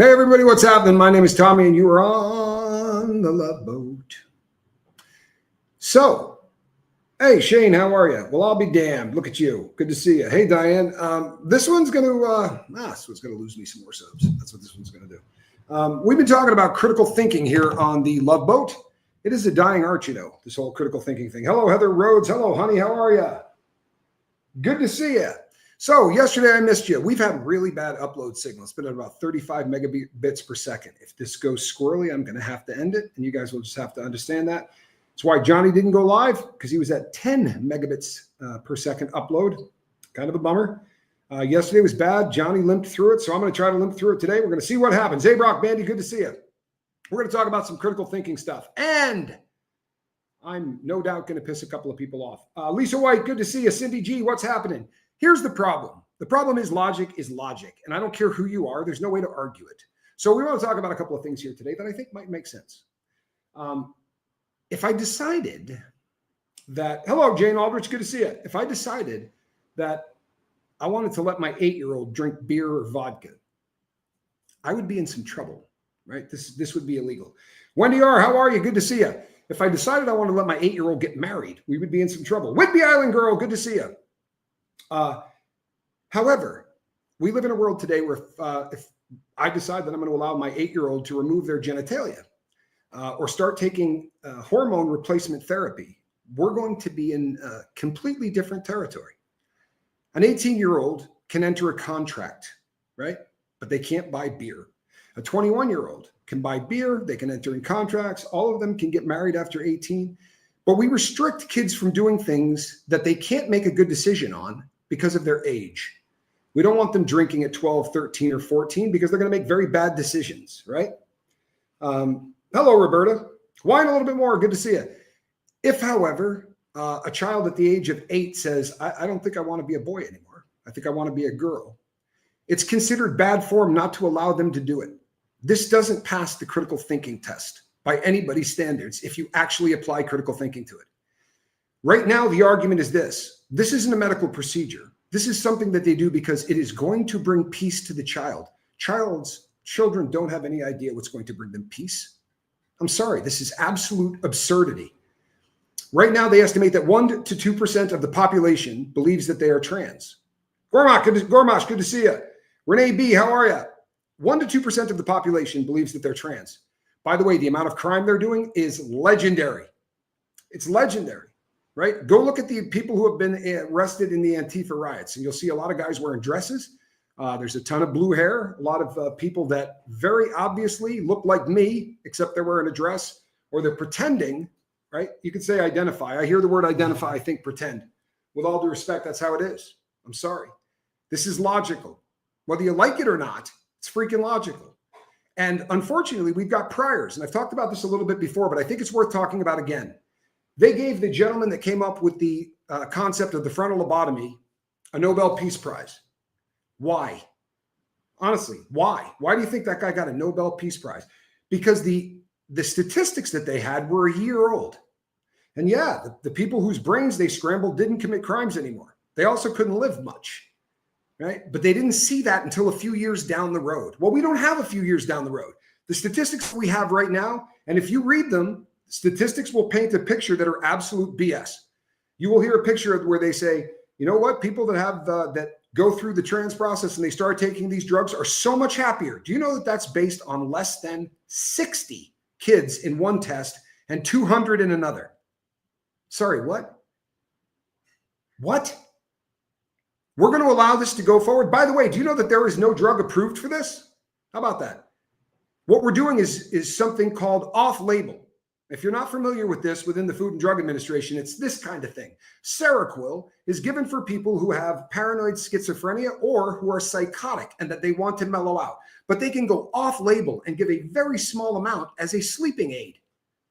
Hey, everybody, what's happening? My name is Tommy, and you are on the Love Boat. So, hey, Shane, how are you? Well, I'll be damned. Look at you. Good to see you. Hey, Diane. This one's going to lose me some more subs. That's what this one's going to do. We've been talking about critical thinking here on the Love Boat. It is a dying art, you know, this whole critical thinking thing. Hello, Heather Rhodes. Hello, honey. How are you? Good to see you. So yesterday I missed you. We've had really bad upload signal. It's been at about 35 megabits per second. If this goes squirrely, I'm going to have to end it, and you guys will just have to understand that. That's why Johnny didn't go live, because he was at 10 megabits per second upload. Kind of a bummer. Yesterday was bad. Johnny limped through it, so I'm going to try to limp through it today. We're going to see what happens. Hey, Brock Bandy, good to see you. We're going to talk about some critical thinking stuff, and I'm no doubt going to piss a couple of people off. Lisa White, good to see you. Cindy G, what's happening? Here's the problem. The problem is logic, and I don't care who you are. There's no way to argue it. So we want to talk about a couple of things here today that I think might make sense. If I decided that, hello, Jane Aldrich, good to see you. If I decided that I wanted to let my 8-year-old drink beer or vodka, I would be in some trouble, right? This would be illegal. Wendy R., how are you? Good to see you. If I decided I wanted to let my 8-year-old get married, we would be in some trouble. Whitby Island girl, good to see you. However, we live in a world today where if I decide that I'm going to allow my 8-year-old to remove their genitalia or start taking hormone replacement therapy, we're going to be in completely different territory. An 18-year-old can enter a contract, right? But they can't buy beer. A 21-year-old can buy beer. They can enter in contracts. All of them can get married after 18. But we restrict kids from doing things that they can't make a good decision on because of their age. We don't want them drinking at 12, 13, or 14 because they're going to make very bad decisions, right? Hello, Roberta. Whine a little bit more. Good to see you. If, however, a child at the age of 8 says, I don't think I want to be a boy anymore. I think I want to be a girl. It's considered bad form not to allow them to do it. This doesn't pass the critical thinking test by anybody's standards if you actually apply critical thinking to it. Right now, the argument is this. This isn't a medical procedure. This is something that they do because it is going to bring peace to the child. Children don't have any idea what's going to bring them peace. I'm sorry, this is absolute absurdity. Right now, they estimate that 1% to 2% of the population believes that they are trans. Gormash, good to see you. Renee B, how are you? 1% to 2% of the population believes that they're trans. By the way, the amount of crime they're doing is legendary. It's legendary. Right? Go look at the people who have been arrested in the Antifa riots, and you'll see a lot of guys wearing dresses. There's a ton of blue hair, a lot of people that very obviously look like me, except they're wearing a dress or they're pretending, right? You could say identify. I hear the word identify, I think pretend. With all due respect, that's how it is. I'm sorry. This is logical. Whether you like it or not, it's freaking logical. And unfortunately, we've got priors, and I've talked about this a little bit before, but I think it's worth talking about again. They gave the gentleman that came up with the concept of the frontal lobotomy a Nobel Peace Prize. Why? Honestly, why? Why do you think that guy got a Nobel Peace Prize? Because the statistics that they had were a year old. And yeah, the people whose brains they scrambled didn't commit crimes anymore. They also couldn't live much, right? But they didn't see that until a few years down the road. Well, we don't have a few years down the road. The statistics we have right now, and if you read them, statistics will paint a picture that are absolute BS. You will hear a picture where they say, you know what? People that have that go through the trans process and they start taking these drugs are so much happier. Do you know that that's based on less than 60 kids in one test and 200 in another? Sorry, what? What? We're going to allow this to go forward. By the way, do you know that there is no drug approved for this? How about that? What we're doing is something called off-label. If you're not familiar with this within the Food and Drug Administration, it's this kind of thing. Seroquel is given for people who have paranoid schizophrenia or who are psychotic and that they want to mellow out. But they can go off-label and give a very small amount as a sleeping aid.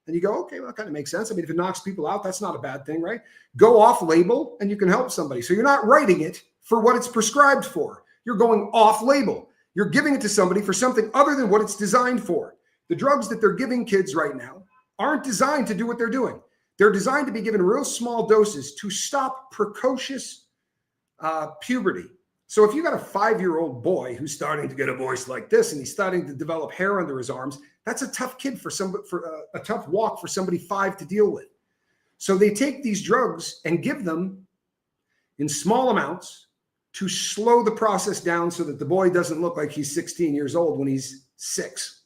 And you go, okay, well, that kind of makes sense. I mean, if it knocks people out, that's not a bad thing, right? Go off-label and you can help somebody. So you're not writing it for what it's prescribed for. You're going off-label. You're giving it to somebody for something other than what it's designed for. The drugs that they're giving kids right now aren't designed to do what they're doing. They're designed to be given real small doses to stop precocious puberty, So if you got a 5-year-old boy who's starting to get a voice like this, and he's starting to develop hair under his arms, that's a tough kid for a tough walk for somebody 5 to deal with. So they take these drugs and give them in small amounts to slow the process down so that the boy doesn't look like he's 16 years old when he's 6.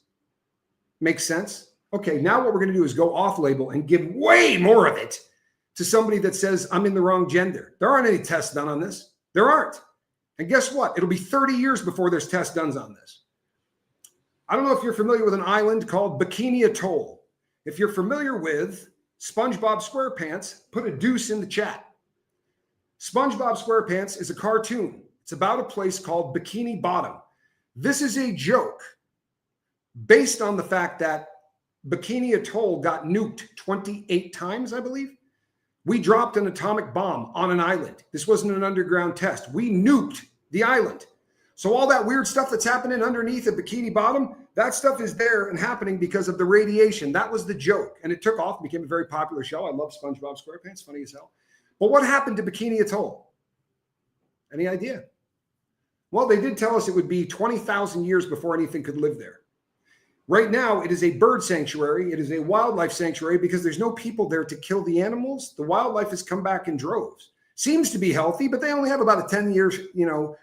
Makes sense? Okay, now what we're going to do is go off label and give way more of it to somebody that says, I'm in the wrong gender. There aren't any tests done on this. There aren't. And guess what? It'll be 30 years before there's tests done on this. I don't know if you're familiar with an island called Bikini Atoll. If you're familiar with SpongeBob SquarePants, put a deuce in the chat. SpongeBob SquarePants is a cartoon. It's about a place called Bikini Bottom. This is a joke based on the fact that Bikini Atoll got nuked 28 times, I believe. We dropped an atomic bomb on an island. This wasn't an underground test. We nuked the island. So all that weird stuff that's happening underneath at Bikini Bottom, that stuff is there and happening because of the radiation. That was the joke. And it took off, became a very popular show. I love SpongeBob SquarePants, funny as hell. But what happened to Bikini Atoll? Any idea? Well, they did tell us it would be 20,000 years before anything could live there. Right now, it is a bird sanctuary. It is a wildlife sanctuary because there's no people there to kill the animals. The wildlife has come back in droves. Seems to be healthy, but they only have about a 10-year,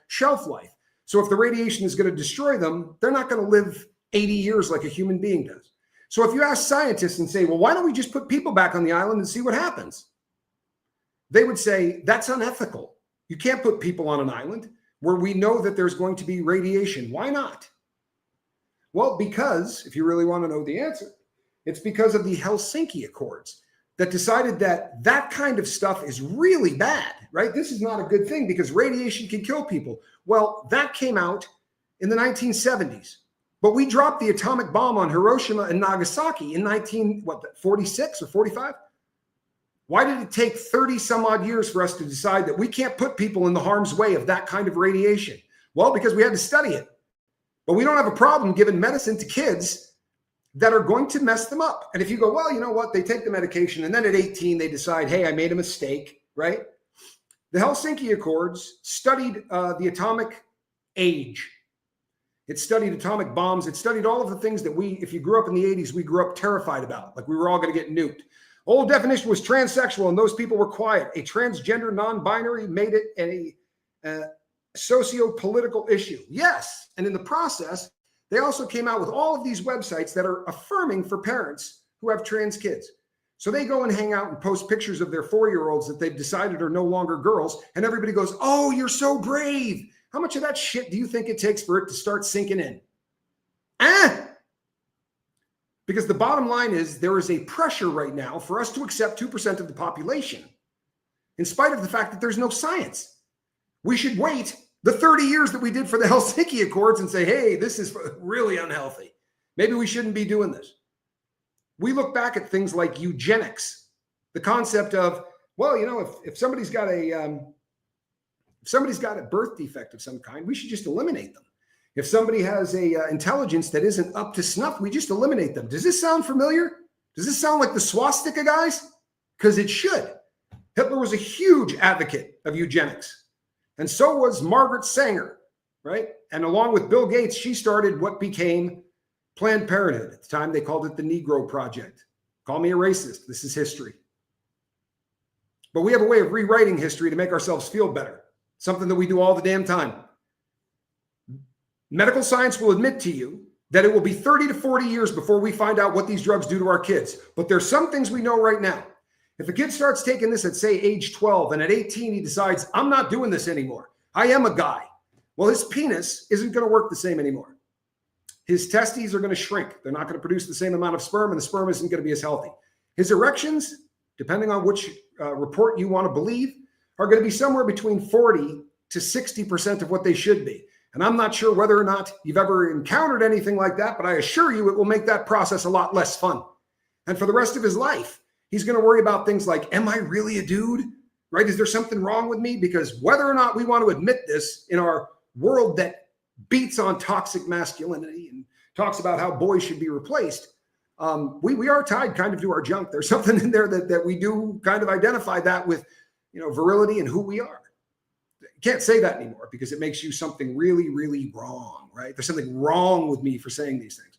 shelf life. So if the radiation is going to destroy them, they're not going to live 80 years like a human being does. So if you ask scientists and say, well, why don't we just put people back on the island and see what happens? They would say, that's unethical. You can't put people on an island where we know that there's going to be radiation. Why not? Well, because, if you really want to know the answer, it's because of the Helsinki Accords that decided that that kind of stuff is really bad, right? This is not a good thing because radiation can kill people. Well, that came out in the 1970s, but we dropped the atomic bomb on Hiroshima and Nagasaki in 46 or 45? Why did it take 30 some odd years for us to decide that we can't put people in the harm's way of that kind of radiation? Well, because we had to study it. But we don't have a problem giving medicine to kids that are going to mess them up. And if you go, well, you know what? They take the medication and then at 18, they decide, hey, I made a mistake, right? The Helsinki Accords studied the atomic age. It studied atomic bombs. It studied all of the things that if you grew up in the 80s, we grew up terrified about, like we were all going to get nuked. Old definition was transsexual, and those people were quiet. A transgender non-binary made it a socio-political issue. Yes. And in the process, they also came out with all of these websites that are affirming for parents who have trans kids. So they go and hang out and post pictures of their 4-year-olds that they've decided are no longer girls. And everybody goes, oh, you're so brave. How much of that shit do you think it takes for it to start sinking in? Because the bottom line is there is a pressure right now for us to accept 2% of the population, in spite of the fact that there's no science. We should wait the 30 years that we did for the Helsinki Accords and say, hey, this is really unhealthy. Maybe we shouldn't be doing this. We look back at things like eugenics, the concept of, well, if somebody's got a birth defect of some kind, we should just eliminate them. If somebody has a intelligence that isn't up to snuff, we just eliminate them. Does this sound familiar? Does this sound like the swastika guys? Because it should. Hitler was a huge advocate of eugenics. And so was Margaret Sanger, right? And along with Bill Gates, she started what became Planned Parenthood. At the time, they called it the Negro Project. Call me a racist. This is history. But we have a way of rewriting history to make ourselves feel better. Something that we do all the damn time. Medical science will admit to you that it will be 30 to 40 years before we find out what these drugs do to our kids. But there's some things we know right now. If a kid starts taking this at, say, age 12, and at 18, he decides, I'm not doing this anymore. I am a guy. Well, his penis isn't going to work the same anymore. His testes are going to shrink. They're not going to produce the same amount of sperm, and the sperm isn't going to be as healthy. His erections, depending on which report you want to believe, are going to be somewhere between 40 to 60% of what they should be. And I'm not sure whether or not you've ever encountered anything like that, but I assure you it will make that process a lot less fun. And for the rest of his life, he's going to worry about things like, am I really a dude? Right? Is there something wrong with me? Because whether or not we want to admit this in our world that beats on toxic masculinity and talks about how boys should be replaced, we are tied kind of to our junk. There's something in there that we do kind of identify that with, virility and who we are. can't say that anymore because it makes you something really, really wrong, right? There's something wrong with me for saying these things.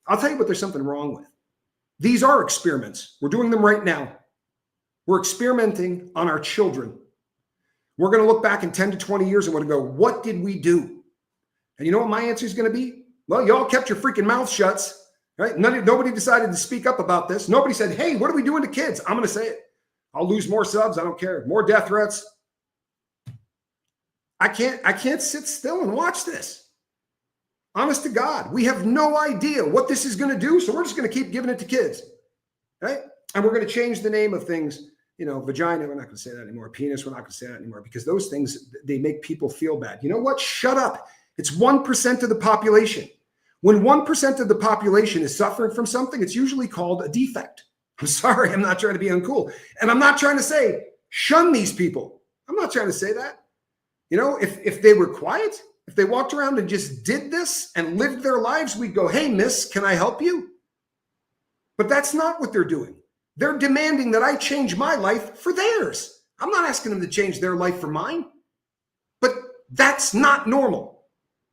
I'll tell you what there's something wrong with. These are experiments. We're doing them right now. We're experimenting on our children. We're going to look back in 10 to 20 years and we're going to go, what did we do? And you know what my answer is going to be? Well, y'all kept your freaking mouth shut, right? Nobody decided to speak up about this. Nobody said, hey, what are we doing to kids? I'm going to say it. I'll lose more subs. I don't care. More death threats. I can't sit still and watch this. Honest to God, we have no idea what this is going to do. So we're just going to keep giving it to kids, right? And we're going to change the name of things, vagina. We're not going to say that anymore. Penis. We're not going to say that anymore because those things, they make people feel bad. You know what? Shut up. It's 1% of the population. When 1% of the population is suffering from something, it's usually called a defect. I'm sorry. I'm not trying to be uncool. And I'm not trying to say shun these people. I'm not trying to say that. If they were quiet, if they walked around and just did this and lived their lives, we'd go, hey, miss, can I help you? But that's not what they're doing. They're demanding that I change my life for theirs. I'm not asking them to change their life for mine. But that's not normal.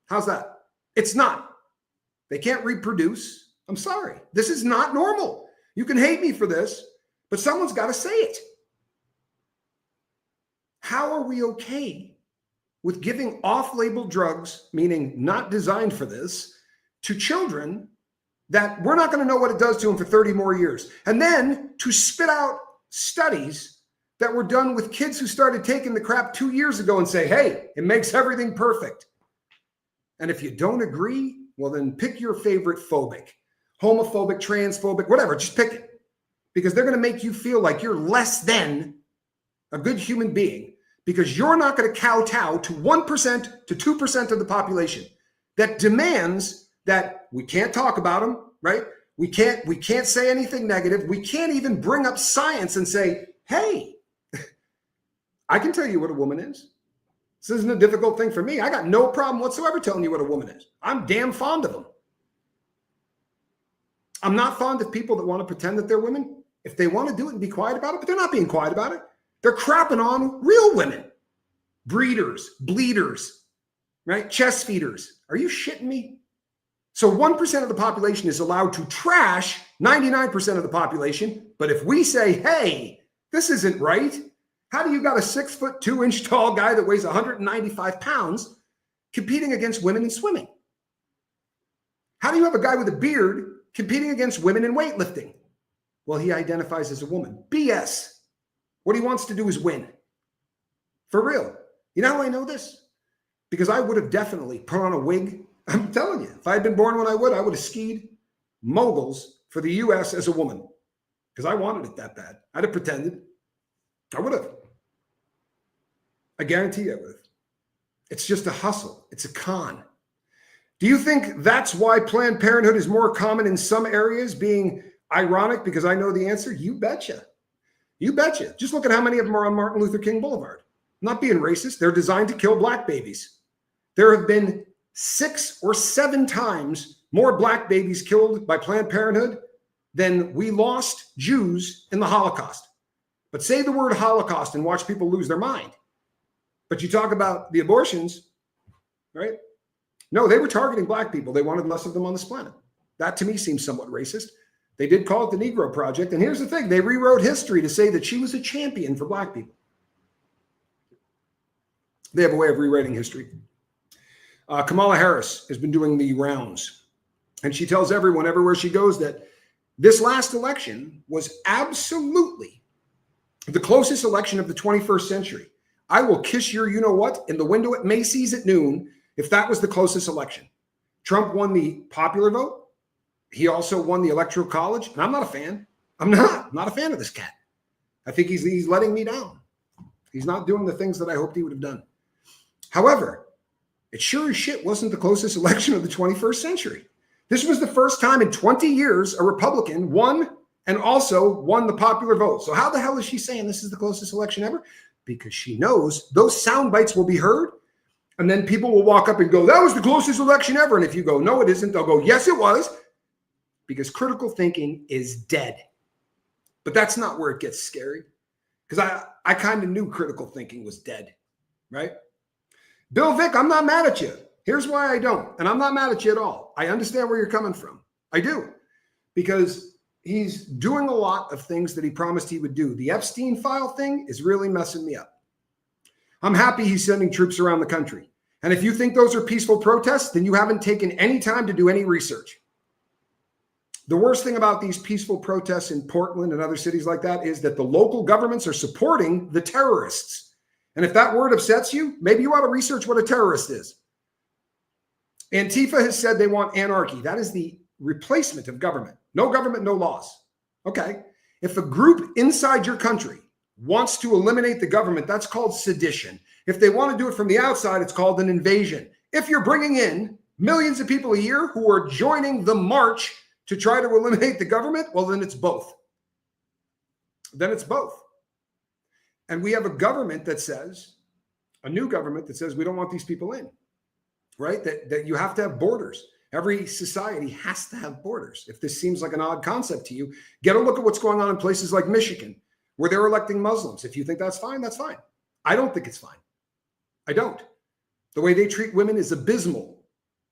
How's that? It's not. They can't reproduce. I'm sorry. This is not normal. You can hate me for this, but someone's got to say it. How are we okay with giving off-label drugs, meaning not designed for this, to children that we're not going to know what it does to them for 30 more years? And then to spit out studies that were done with kids who started taking the crap 2 years ago and say, hey, it makes everything perfect. And if you don't agree, well, then pick your favorite phobic, homophobic, transphobic, whatever, just pick it. Because they're going to make you feel like you're less than a good human being because you're not going to kowtow to 1% to 2% of the population that demands that we can't talk about them, right? We can't say anything negative. We can't even bring up science and say, hey, I can tell you what a woman is. This isn't a difficult thing for me. I got no problem whatsoever telling you what a woman is. I'm damn fond of them. I'm not fond of people that want to pretend that they're women. If they want to do it and be quiet about it, but they're not being quiet about it. They're crapping on real women. Breeders, bleeders, right? Chest feeders. Are you shitting me? So 1% of the population is allowed to trash 99% of the population. But if we say, hey, this isn't right. How do you got a 6'2" tall guy that weighs 195 pounds competing against women in swimming? How do you have a guy with a beard competing against women in weightlifting? Well, he identifies as a woman. BS. What he wants to do is win. For real. You know how I know this? Because I would have definitely put on a wig. I'm telling you, if I had been born when I would have skied moguls for the U.S. as a woman. Because I wanted it that bad. I'd have pretended. I would have. I guarantee I would have. It's just a hustle. It's a con. Do you think that's why Planned Parenthood is more common in some areas, being ironic because I know the answer? You betcha. You betcha. Just look at how many of them are on Martin Luther King Boulevard. I'm not being racist. They're designed to kill black babies. There have been 6 or 7 times more black babies killed by Planned Parenthood than we lost Jews in the Holocaust. But say the word Holocaust and watch people lose their mind. But you talk about the abortions, right? No, they were targeting black people. They wanted less of them on this planet. That to me seems somewhat racist. They did call it the Negro Project. And here's the thing. They rewrote history to say that she was a champion for black people. They have a way of rewriting history. Kamala Harris has been doing the rounds. And she tells everyone everywhere she goes that this last election was absolutely the closest election of the 21st century. I will kiss your you-know-what in the window at Macy's at noon if that was the closest election. Trump won the popular vote. He also won the Electoral College. And I'm not a fan. I'm not a fan of this cat. I think he's letting me down. He's not doing the things that I hoped he would have done. However, it sure as shit wasn't the closest election of the 21st century. This was the first time in 20 years a Republican won and also won the popular vote. So how the hell is she saying this is the closest election ever? Because she knows those sound bites will be heard. And then people will walk up and go, that was the closest election ever. And if you go, no, it isn't, they'll go, yes, it was. Because critical thinking is dead. But that's not where it gets scary. Because I kind of knew critical thinking was dead, right? Bill Vick, I'm not mad at you. Here's why I don't. And I'm not mad at you at all. I understand where you're coming from. I do. Because he's doing a lot of things that he promised he would do. The Epstein file thing is really messing me up. I'm happy he's sending troops around the country. And if you think those are peaceful protests, then you haven't taken any time to do any research. The worst thing about these peaceful protests in Portland and other cities like that is that the local governments are supporting the terrorists. And if that word upsets you, maybe you ought to research what a terrorist is. Antifa has said they want anarchy. That is the replacement of government. No government, no laws. Okay. If a group inside your country wants to eliminate the government, that's called sedition. If they want to do it from the outside, it's called an invasion. If you're bringing in millions of people a year who are joining the march to try to eliminate the government, well, then it's both. Then it's both. And we have a government that says, a new government that says we don't want these people in, right? That you have to have borders. Every society has to have borders. If this seems like an odd concept to you, get a look at what's going on in places like Michigan, where they're electing Muslims. If you think that's fine, that's fine. I don't think it's fine. I don't. The way they treat women is abysmal.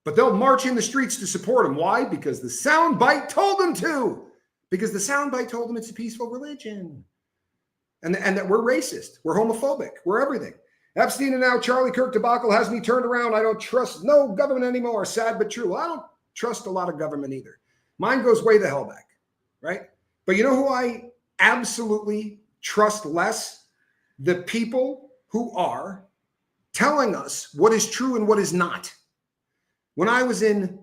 But they'll march in the streets to support them. Why? Because the soundbite told them to. Because the soundbite told them it's a peaceful religion. And that we're racist. We're homophobic. We're everything. Epstein and now Charlie Kirk debacle has me turned around. I don't trust no government anymore. Sad but true. Well, I don't trust a lot of government either. Mine goes way the hell back, right? But you know who I absolutely trust less? The people who are telling us what is true and what is not. When I was in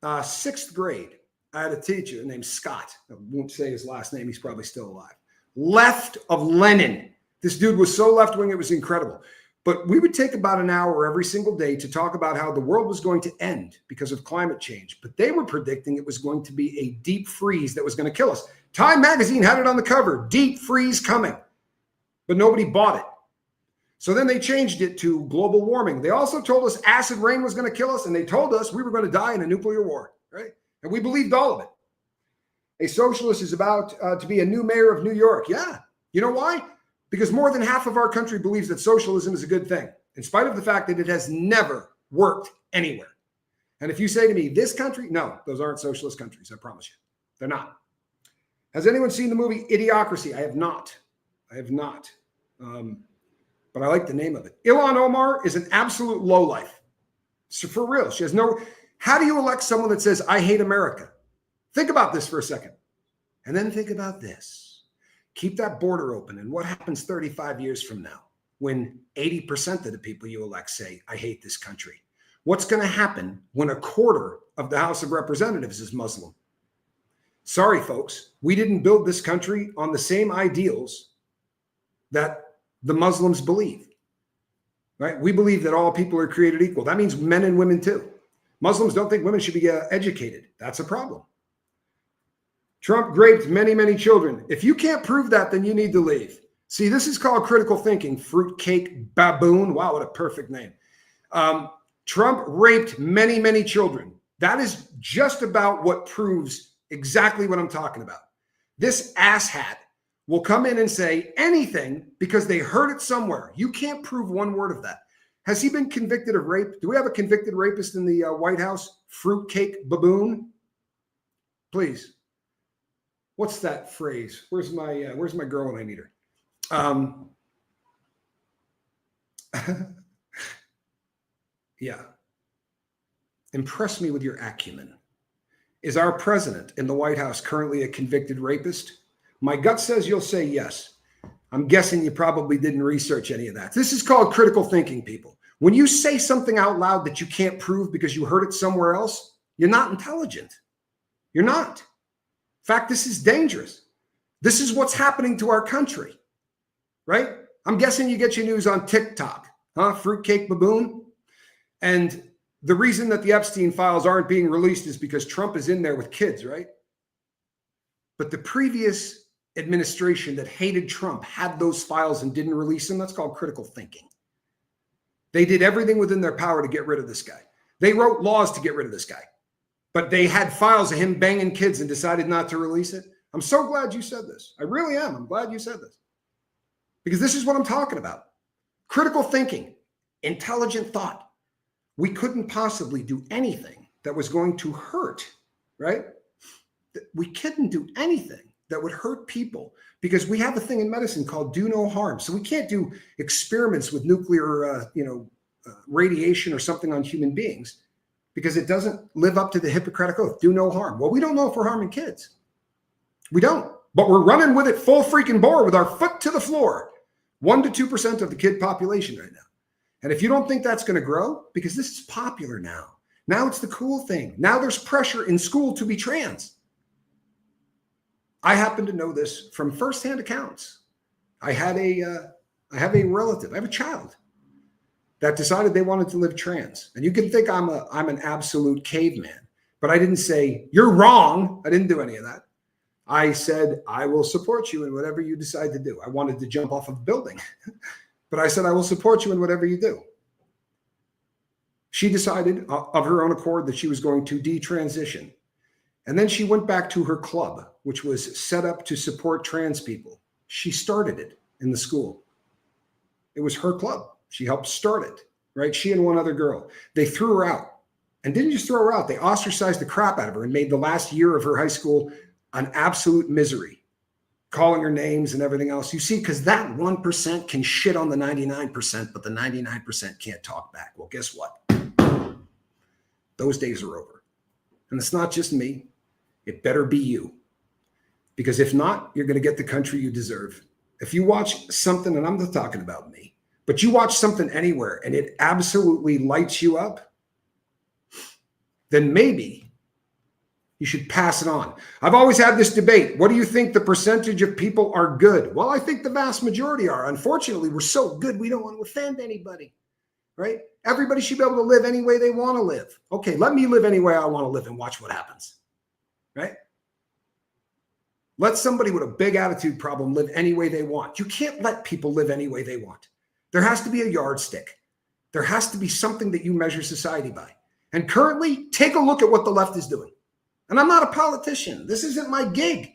6th grade, I had a teacher named Scott. I won't say his last name. He's probably still alive. Left of Lenin. This dude was so left-wing, it was incredible. But we would take about an hour every single day to talk about how the world was going to end because of climate change. But they were predicting it was going to be a deep freeze that was going to kill us. Time magazine had it on the cover, deep freeze coming. But nobody bought it. So then they changed it to global warming. They also told us acid rain was going to kill us, and they told us we were going to die in a nuclear war, right? And we believed all of it. A socialist is about to be a new mayor of New York. Yeah. You know why? Because more than half of our country believes that socialism is a good thing, in spite of the fact that it has never worked anywhere. And if you say to me, this country, no, those aren't socialist countries. I promise you. They're not. Has anyone seen the movie Idiocracy? I have not. I have not. But I like the name of it. Ilhan Omar is an absolute lowlife. So for real, she has no. How do you elect someone that says, I hate America? Think about this for a second. And then think about this. Keep that border open. And what happens 35 years from now when 80% of the people you elect say, I hate this country? What's going to happen when a quarter of the House of Representatives is Muslim? Sorry, folks. We didn't build this country on the same ideals that the Muslims believe, right? We believe that all people are created equal. That means men and women too. Muslims don't think women should be educated. That's a problem. Trump raped many, many children. If you can't prove that, then you need to leave. See, this is called critical thinking. Fruitcake baboon. Wow, what a perfect name. Trump raped many, many children. That is just about what proves exactly what I'm talking about. This asshat will come in and say anything because they heard it somewhere. You can't prove one word of that. Has he been convicted of rape? Do we have a convicted rapist in the White House? Fruitcake baboon? Please. What's that phrase? Where's my girl when I need her? Yeah. Impress me with your acumen. Is our president in the White House currently a convicted rapist? My gut says you'll say yes. I'm guessing you probably didn't research any of that. This is called critical thinking, people. When you say something out loud that you can't prove because you heard it somewhere else, you're not intelligent. You're not. In fact, this is dangerous. This is what's happening to our country, right? I'm guessing you get your news on TikTok, huh? Fruitcake baboon. And the reason that the Epstein files aren't being released is because Trump is in there with kids, right? But the previous administration that hated Trump had those files and didn't release them. That's called critical thinking. They did everything within their power to get rid of this guy. They wrote laws to get rid of this guy, but they had files of him banging kids and decided not to release it. I'm so glad you said this. I really am. I'm glad you said this because this is what I'm talking about. Critical thinking. intelligent thought. We couldn't possibly do anything that was going to hurt, right? We couldn't do anything that would hurt people because we have a thing in medicine called do no harm. So we can't do experiments with nuclear, radiation or something on human beings because it doesn't live up to the Hippocratic Oath, do no harm. Well, we don't know if we're harming kids. We don't, but we're running with it full freaking bore with our foot to the floor. 1% to 2% of the kid population right now. And if you don't think that's going to grow, because this is popular now. Now it's the cool thing. Now there's pressure in school to be trans. I happen to know this from firsthand accounts. I have a relative, I have a child that decided they wanted to live trans. And you can think I'm an absolute caveman, but I didn't say, you're wrong. I didn't do any of that. I said, I will support you in whatever you decide to do. I wanted to jump off of a building, but I said, I will support you in whatever you do. She decided of her own accord that she was going to detransition. And then she went back to her club, which was set up to support trans people. She started it in the school. It was her club. She helped start it, right? She and one other girl. They threw her out and didn't just throw her out. They ostracized the crap out of her and made the last year of her high school an absolute misery, calling her names and everything else. You see, because that 1% can shit on the 99%, but the 99% can't talk back. Well, guess what? Those days are over. And it's not just me. It better be you. Because if not, you're going to get the country you deserve. If you watch something, and I'm not talking about me, but you watch something anywhere and it absolutely lights you up, then maybe you should pass it on. I've always had this debate. What do you think the percentage of people are good? Well, I think the vast majority are. Unfortunately, we're so good, we don't want to offend anybody, right? Everybody should be able to live any way they want to live. Okay, let me live any way I want to live and watch what happens, right? Let somebody with a big attitude problem live any way they want. You can't let people live any way they want. There has to be a yardstick. There has to be something that you measure society by. And currently, take a look at what the left is doing. And I'm not a politician. This isn't my gig.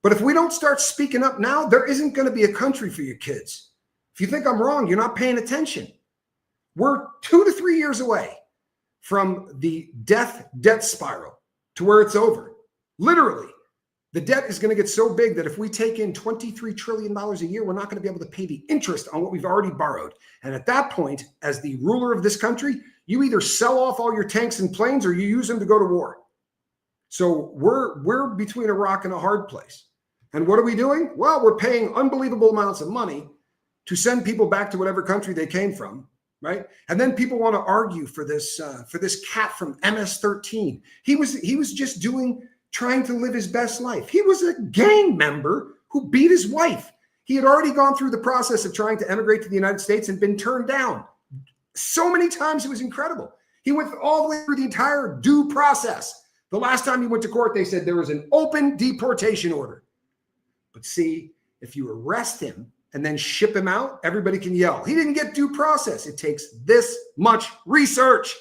But if we don't start speaking up now, there isn't going to be a country for your kids. If you think I'm wrong, you're not paying attention. We're 2 to 3 years away from the debt spiral to where it's over. Literally. The debt is going to get so big that if we take in $23 trillion a year, we're not going to be able to pay the interest on what we've already borrowed. And at that point, as the ruler of this country, you either sell off all your tanks and planes or you use them to go to war. So we're between a rock and a hard place. And what are we doing? Well, we're paying unbelievable amounts of money to send people back to whatever country they came from, right? And then people want to argue for this cat from MS-13. He was just trying to live his best life. He was a gang member who beat his wife. He had already gone through the process of trying to emigrate to the United States and been turned down so many times. It was incredible. He went all the way through the entire due process. The last time he went to court, they said there was an open deportation order. But see, if you arrest him and then ship him out, everybody can yell. He didn't get due process. It takes this much research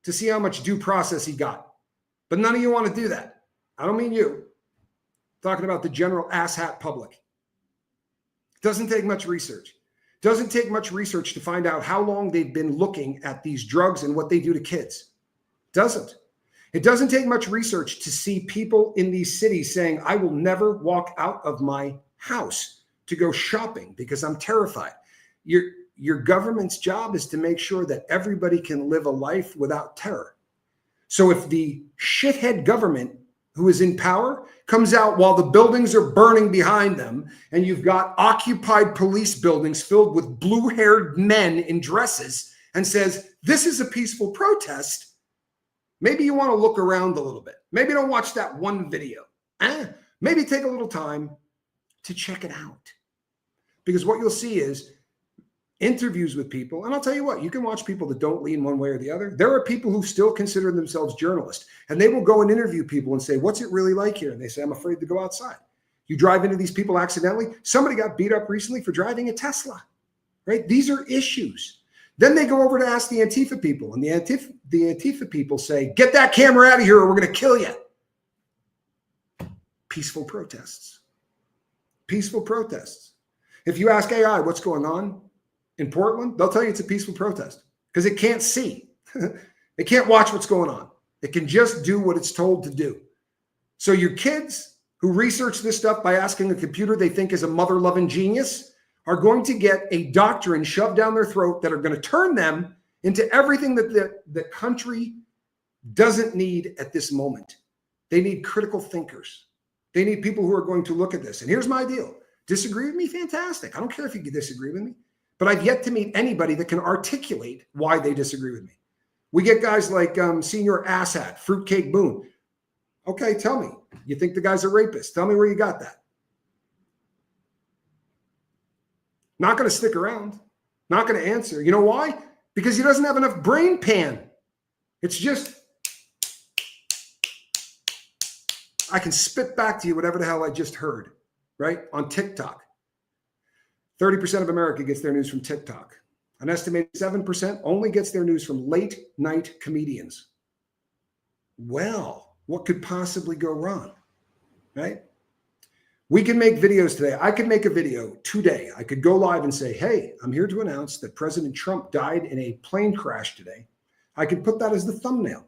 to see how much due process he got. But none of you want to do that. I don't mean you. I'm talking about the general asshat public. It doesn't take much research. It doesn't take much research to find out how long they've been looking at these drugs and what they do to kids. It doesn't. It doesn't take much research to see people in these cities saying, I will never walk out of my house to go shopping because I'm terrified. Your government's job is to make sure that everybody can live a life without terror. So if the shithead government who is in power comes out while the buildings are burning behind them and you've got occupied police buildings filled with blue-haired men in dresses and says, this is a peaceful protest, maybe you want to look around a little bit. Maybe don't watch that one video. Maybe take a little time to check it out. Because what you'll see is interviews with people. And I'll tell you what, you can watch people that don't lean one way or the other. There are people who still consider themselves journalists, and they will go and interview people and say, what's it really like here? And they say, I'm afraid to go outside. You drive into these people accidentally. Somebody got beat up recently for driving a Tesla, right? These are issues. Then they go over to ask the Antifa people, and the Antifa people say, get that camera out of here or we're going to kill you. Peaceful protests. Peaceful protests. If you ask AI what's going on, in Portland, they'll tell you it's a peaceful protest because it can't see. It can't watch what's going on. It can just do what it's told to do. So your kids who research this stuff by asking a computer they think is a mother-loving genius are going to get a doctrine shoved down their throat that are going to turn them into everything that the country doesn't need at this moment. They need critical thinkers. They need people who are going to look at this. And here's my deal. Disagree with me? Fantastic. I don't care if you disagree with me, but I've yet to meet anybody that can articulate why they disagree with me. We get guys like Senior Asshat, Fruitcake Boone. Okay, tell me. You think the guy's a rapist? Tell me where you got that. Not going to stick around. Not going to answer. You know why? Because he doesn't have enough brain pan. It's just, I can spit back to you whatever the hell I just heard, right? On TikTok. 30% of America gets their news from TikTok. An estimated 7% only gets their news from late night comedians. Well, what could possibly go wrong, right? We can make videos today. I could make a video today. I could go live and say, hey, I'm here to announce that President Trump died in a plane crash today. I could put that as the thumbnail.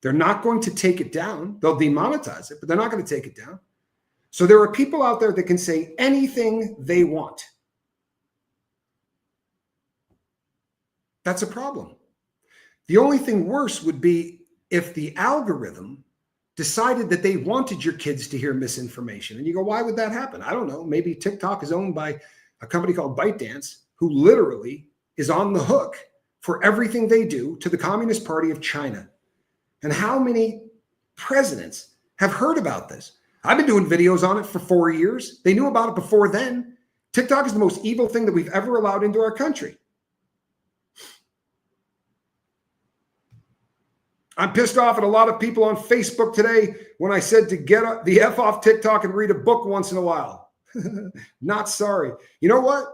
They're not going to take it down. They'll demonetize it, but they're not going to take it down. So there are people out there that can say anything they want. That's a problem. The only thing worse would be if the algorithm decided that they wanted your kids to hear misinformation. And you go, why would that happen? I don't know. Maybe TikTok is owned by a company called ByteDance, who literally is on the hook for everything they do to the Communist Party of China. And how many presidents have heard about this? I've been doing videos on it for 4 years. They knew about it before then. TikTok is the most evil thing that we've ever allowed into our country. I'm pissed off at a lot of people on Facebook today when I said to get the F off TikTok and read a book once in a while. Not sorry. You know what?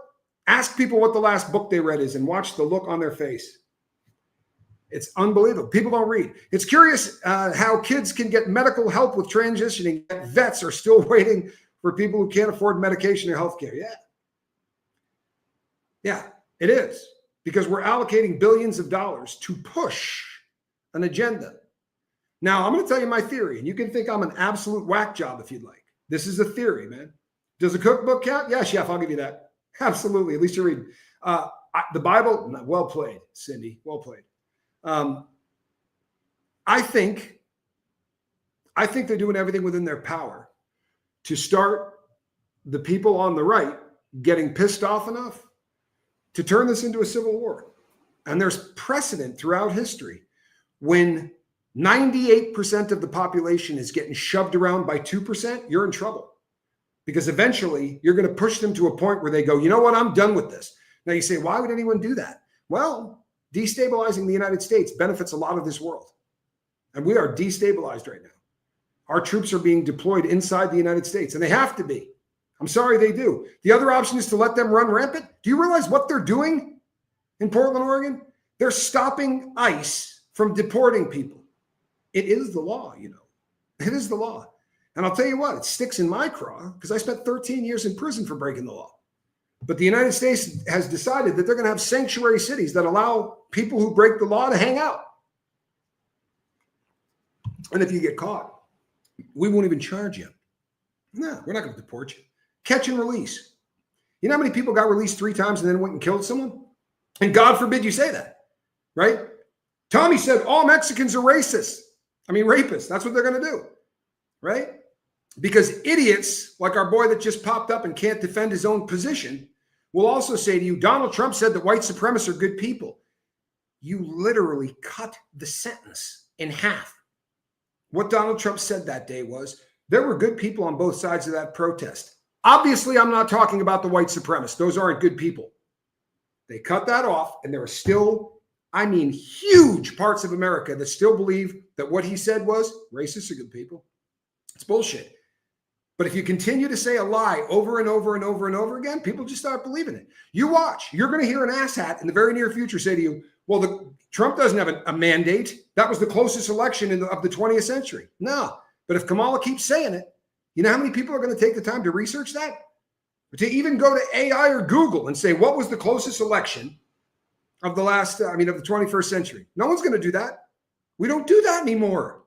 Ask people what the last book they read is and watch the look on their face. It's unbelievable. People don't read. It's curious how kids can get medical help with transitioning. Vets are still waiting for people who can't afford medication or healthcare. Yeah, it is. Because we're allocating billions of dollars to push an agenda. Now, I'm going to tell you my theory, and you can think I'm an absolute whack job if you'd like. This is a theory, man. Does a cookbook count? Yeah, chef, I'll give you that. Absolutely. At least you're reading. The Bible, well played, Cindy. Well played. I think they're doing everything within their power to start the people on the right getting pissed off enough to turn this into a civil war. And there's precedent throughout history when 98% of the population is getting shoved around by 2%, you're in trouble. Because eventually you're going to push them to a point where they go, you know what, I'm done with this. Now you say, why would anyone do that? Well, destabilizing the United States benefits a lot of this world. And we are destabilized right now. Our troops are being deployed inside the United States, and they have to be. I'm sorry they do. The other option is to let them run rampant. Do you realize what they're doing in Portland, Oregon? They're stopping ICE from deporting people. It is the law, you know. It is the law. And I'll tell you what, it sticks in my craw because I spent 13 years in prison for breaking the law. But the United States has decided that they're going to have sanctuary cities that allow people who break the law to hang out. And if you get caught, we won't even charge you. No, we're not going to deport you. Catch and release. You know how many people got released 3 times and then went and killed someone? And God forbid you say that, right? Tommy said all Mexicans are rapists. That's what they're going to do, right? Because idiots like our boy that just popped up and can't defend his own position will also say to you, Donald Trump said that white supremacists are good people. You literally cut the sentence in half. What Donald Trump said that day was, there were good people on both sides of that protest. Obviously, I'm not talking about the white supremacists. Those aren't good people. They cut that off, and there are still, huge parts of America that still believe that what he said was racists are good people. It's bullshit. But if you continue to say a lie over and over and over and over again, people just start believing it. You watch. You're going to hear an asshat in the very near future say to you, well, Trump doesn't have a mandate. That was the closest election of the 20th century. No. But if Kamala keeps saying it, you know how many people are going to take the time to research that? To even go to AI or Google and say, what was the closest election of the last, of the 21st century? No one's going to do that. We don't do that anymore.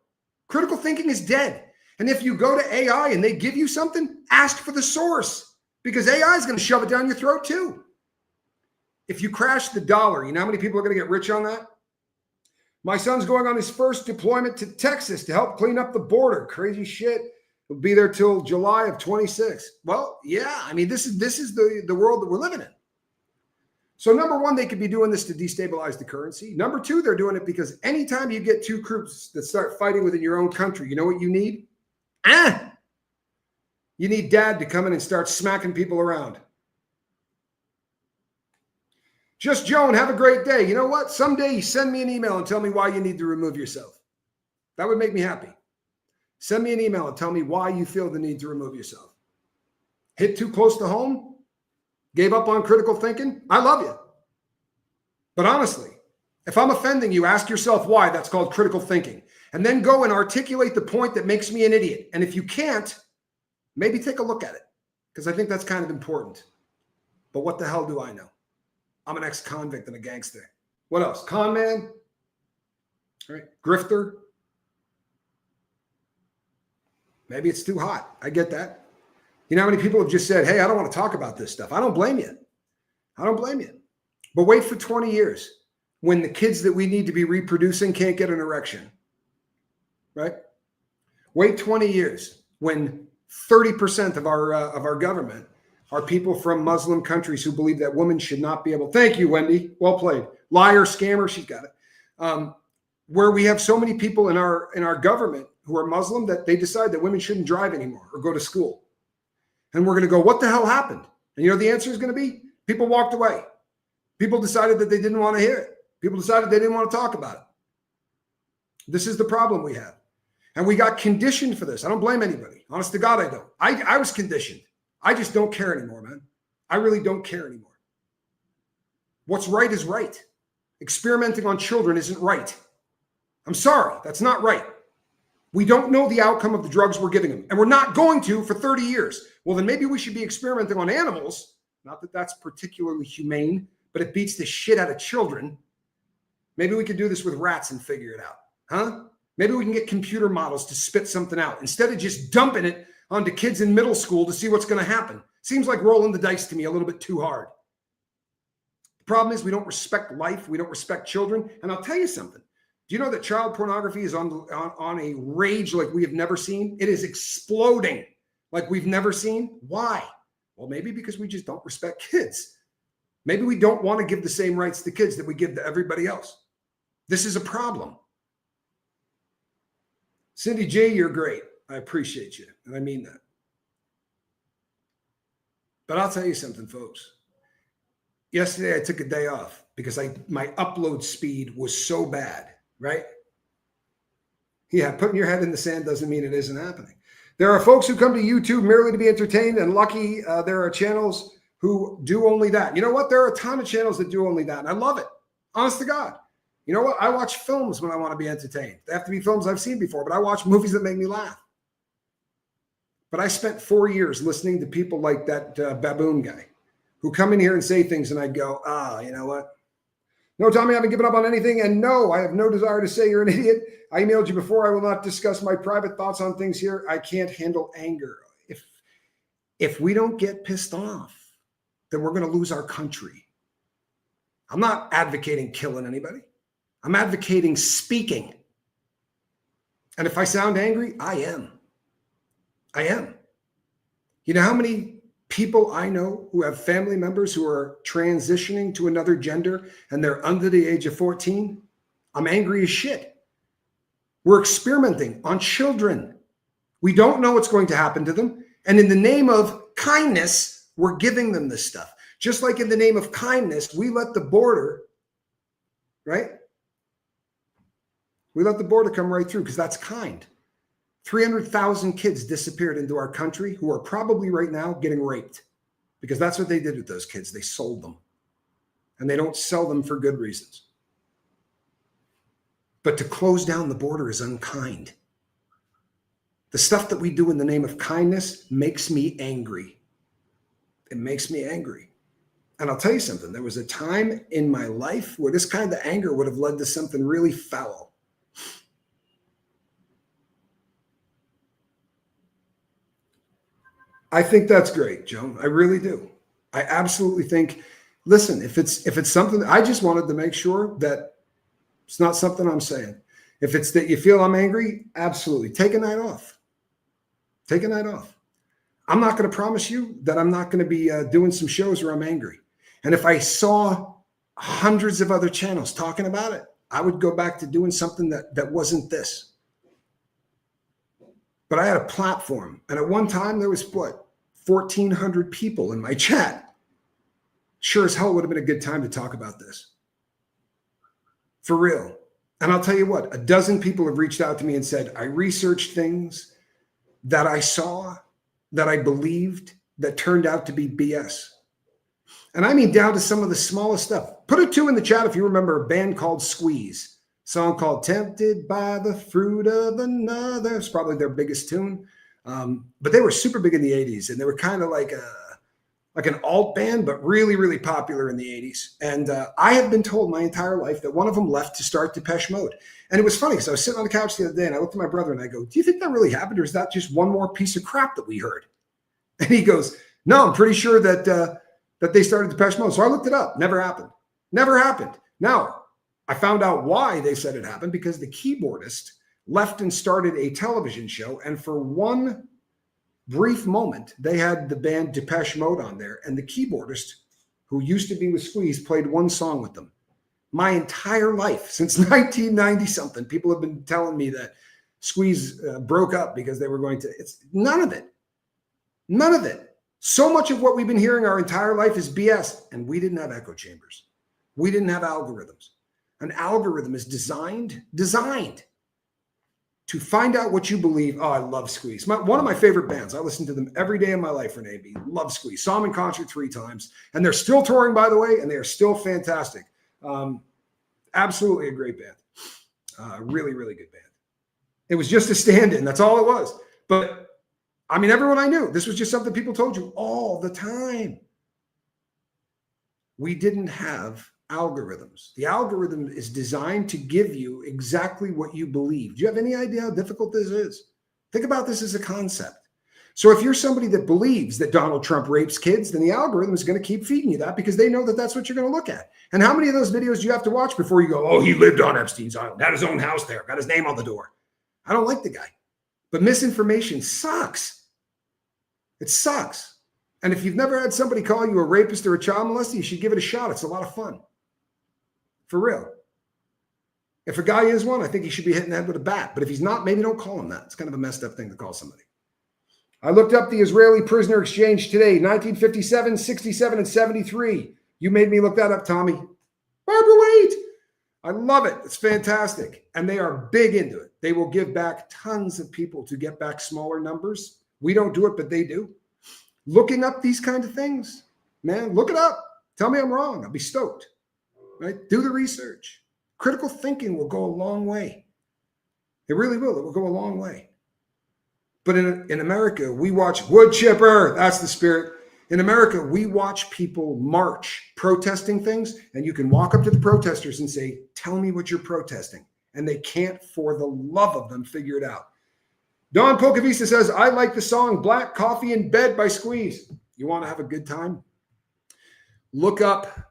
Critical thinking is dead. And if you go to AI and they give you something, ask for the source, because AI is going to shove it down your throat too. If you crash the dollar, you know how many people are going to get rich on that? My son's going on his first deployment to Texas to help clean up the border. Crazy shit. He'll be there till July of 26. Well, yeah, this is the world that we're living in. So number one, they could be doing this to destabilize the currency. Number two, they're doing it because anytime you get two groups that start fighting within your own country, you know what you need? You need dad to come in and start smacking people around. Just Joan, have a great day. You know what? Someday send me an email and tell me why you need to remove yourself. That would make me happy. Send me an email and tell me why you feel the need to remove yourself. Hit too close to home? Gave up on critical thinking? I love you. But honestly, if I'm offending you, ask yourself why. That's called critical thinking. And then go and articulate the point that makes me an idiot. And if you can't, maybe take a look at it, because I think that's kind of important. But what the hell do I know? I'm an ex-convict and a gangster. What else? Con man? All right. Grifter? Maybe it's too hot. I get that. You know how many people have just said, hey, I don't want to talk about this stuff. I don't blame you. I don't blame you. But wait for 20 years when the kids that we need to be reproducing can't get an erection. Right? Wait 20 years when 30% of our government are people from Muslim countries who believe that women should not be able. Thank you, Wendy. Well played. Liar, scammer. She got it. Where we have so many people in our government who are Muslim that they decide that women shouldn't drive anymore or go to school. And we're going to go, what the hell happened? And you know the answer is going to be, people walked away. People decided that they didn't want to hear it. People decided they didn't want to talk about it. This is the problem we have. And we got conditioned for this. I don't blame anybody. Honest to God, I don't. I was conditioned. I just don't care anymore, man. I really don't care anymore. What's right is right. Experimenting on children isn't right. I'm sorry. That's not right. We don't know the outcome of the drugs we're giving them, and we're not going to for 30 years. Well, then maybe we should be experimenting on animals. Not that that's particularly humane, but it beats the shit out of children. Maybe we could do this with rats and figure it out, huh? Maybe we can get computer models to spit something out instead of just dumping it onto kids in middle school to see what's going to happen. Seems like rolling the dice to me a little bit too hard. The problem is we don't respect life. We don't respect children. And I'll tell you something. Do you know that child pornography is on a rage like we have never seen? It is exploding like we've never seen. Why? Well, maybe because we just don't respect kids. Maybe we don't want to give the same rights to kids that we give to everybody else. This is a problem. Cindy J, you're great. I appreciate you, and I mean that. But I'll tell you something, folks. Yesterday, I took a day off because my upload speed was so bad, right? Yeah, putting your head in the sand doesn't mean it isn't happening. There are folks who come to YouTube merely to be entertained, and lucky there are channels who do only that. You know what? There are a ton of channels that do only that, and I love it. Honest to God. You know what? I watch films when I want to be entertained. They have to be films I've seen before, but I watch movies that make me laugh. But I spent 4 years listening to people like that baboon guy who come in here and say things, and I'd go, you know what? No, Tommy, I haven't given up on anything. And no, I have no desire to say you're an idiot. I emailed you before. I will not discuss my private thoughts on things here. I can't handle anger. If we don't get pissed off, then we're going to lose our country. I'm not advocating killing anybody. I'm advocating speaking. And if I sound angry, I am. I am. You know how many people I know who have family members who are transitioning to another gender and they're under the age of 14? I'm angry as shit. We're experimenting on children. We don't know what's going to happen to them. And in the name of kindness, we're giving them this stuff. Just like in the name of kindness, we let the border, right? We let the border come right through because that's kind. 300,000 kids disappeared into our country who are probably right now getting raped because that's what they did with those kids. They sold them, and they don't sell them for good reasons. But to close down the border is unkind. The stuff that we do in the name of kindness makes me angry. It makes me angry. And I'll tell you something. There was a time in my life where this kind of anger would have led to something really foul. I think that's great, Joan. I really do. I absolutely think, listen, if it's something, I just wanted to make sure that it's not something I'm saying. If it's that you feel I'm angry, absolutely. Take a night off. Take a night off. I'm not going to promise you that I'm not going to be doing some shows where I'm angry. And if I saw hundreds of other channels talking about it, I would go back to doing something that wasn't this. But I had a platform. And at one time, there was, 1,400 people in my chat. Sure as hell would have been a good time to talk about this. For real. And I'll tell you what, a dozen people have reached out to me and said, I researched things that I saw, that I believed, that turned out to be BS. And I mean down to some of the smallest stuff. Put a 2 in the chat if you remember a band called Squeeze. A song called Tempted by the Fruit of Another. It's probably their biggest tune. But they were super big in the 80s, and they were kind of like an alt band, but really, really popular in the 80s. And I have been told my entire life that one of them left to start Depeche Mode. And it was funny because I was sitting on the couch the other day and I looked at my brother and I go, do you think that really happened? Or is that just one more piece of crap that we heard? And he goes, no, I'm pretty sure that they started Depeche Mode. So I looked it up. Never happened. Never happened. Now, I found out why they said it happened, because the keyboardist left and started a television show. And for one brief moment, they had the band Depeche Mode on there. And the keyboardist, who used to be with Squeeze, played one song with them. My entire life, since 1990 something, people have been telling me that Squeeze broke up because they were going to, it's none of it. None of it. So much of what we've been hearing our entire life is BS. And we didn't have echo chambers. We didn't have algorithms. An algorithm is designed to find out what you believe. Oh, I love Squeeze. One of my favorite bands. I listen to them every day of my life, Renee B. Love Squeeze. Saw them in concert 3 times. And they're still touring, by the way, and they are still fantastic. Absolutely a great band. Really, really good band. It was just a stand-in. That's all it was. But, I mean, everyone I knew, this was just something people told you all the time. We didn't have algorithms. The algorithm is designed to give you exactly what you believe. Do you have any idea how difficult this is? Think about this as a concept. So if you're somebody that believes that Donald Trump rapes kids, then the algorithm is going to keep feeding you that because they know that that's what you're going to look at. And how many of those videos do you have to watch before you go, oh, he lived on Epstein's Island, had his own house there, got his name on the door. I don't like the guy. But misinformation sucks. It sucks. And if you've never had somebody call you a rapist or a child molester, you should give it a shot. It's a lot of fun. For real. If a guy is one, I think he should be hitting the head with a bat. But if he's not, maybe don't call him that. It's kind of a messed up thing to call somebody. I looked up the Israeli prisoner exchange today, 1957, 67, and 73. You made me look that up, Tommy. Barbara Wade. I love it. It's fantastic. And they are big into it. They will give back tons of people to get back smaller numbers. We don't do it, but they do. Looking up these kind of things, man, look it up. Tell me I'm wrong. I'll be stoked. Right? Do the research. Critical thinking will go a long way. It really will. It will go a long way. But in America, we watch wood chipper. That's the spirit. In America, we watch people march, protesting things, and you can walk up to the protesters and say, tell me what you're protesting. And they can't, for the love of them, figure it out. Don Pocavista says, I like the song Black Coffee in Bed by Squeeze. You want to have a good time? Look up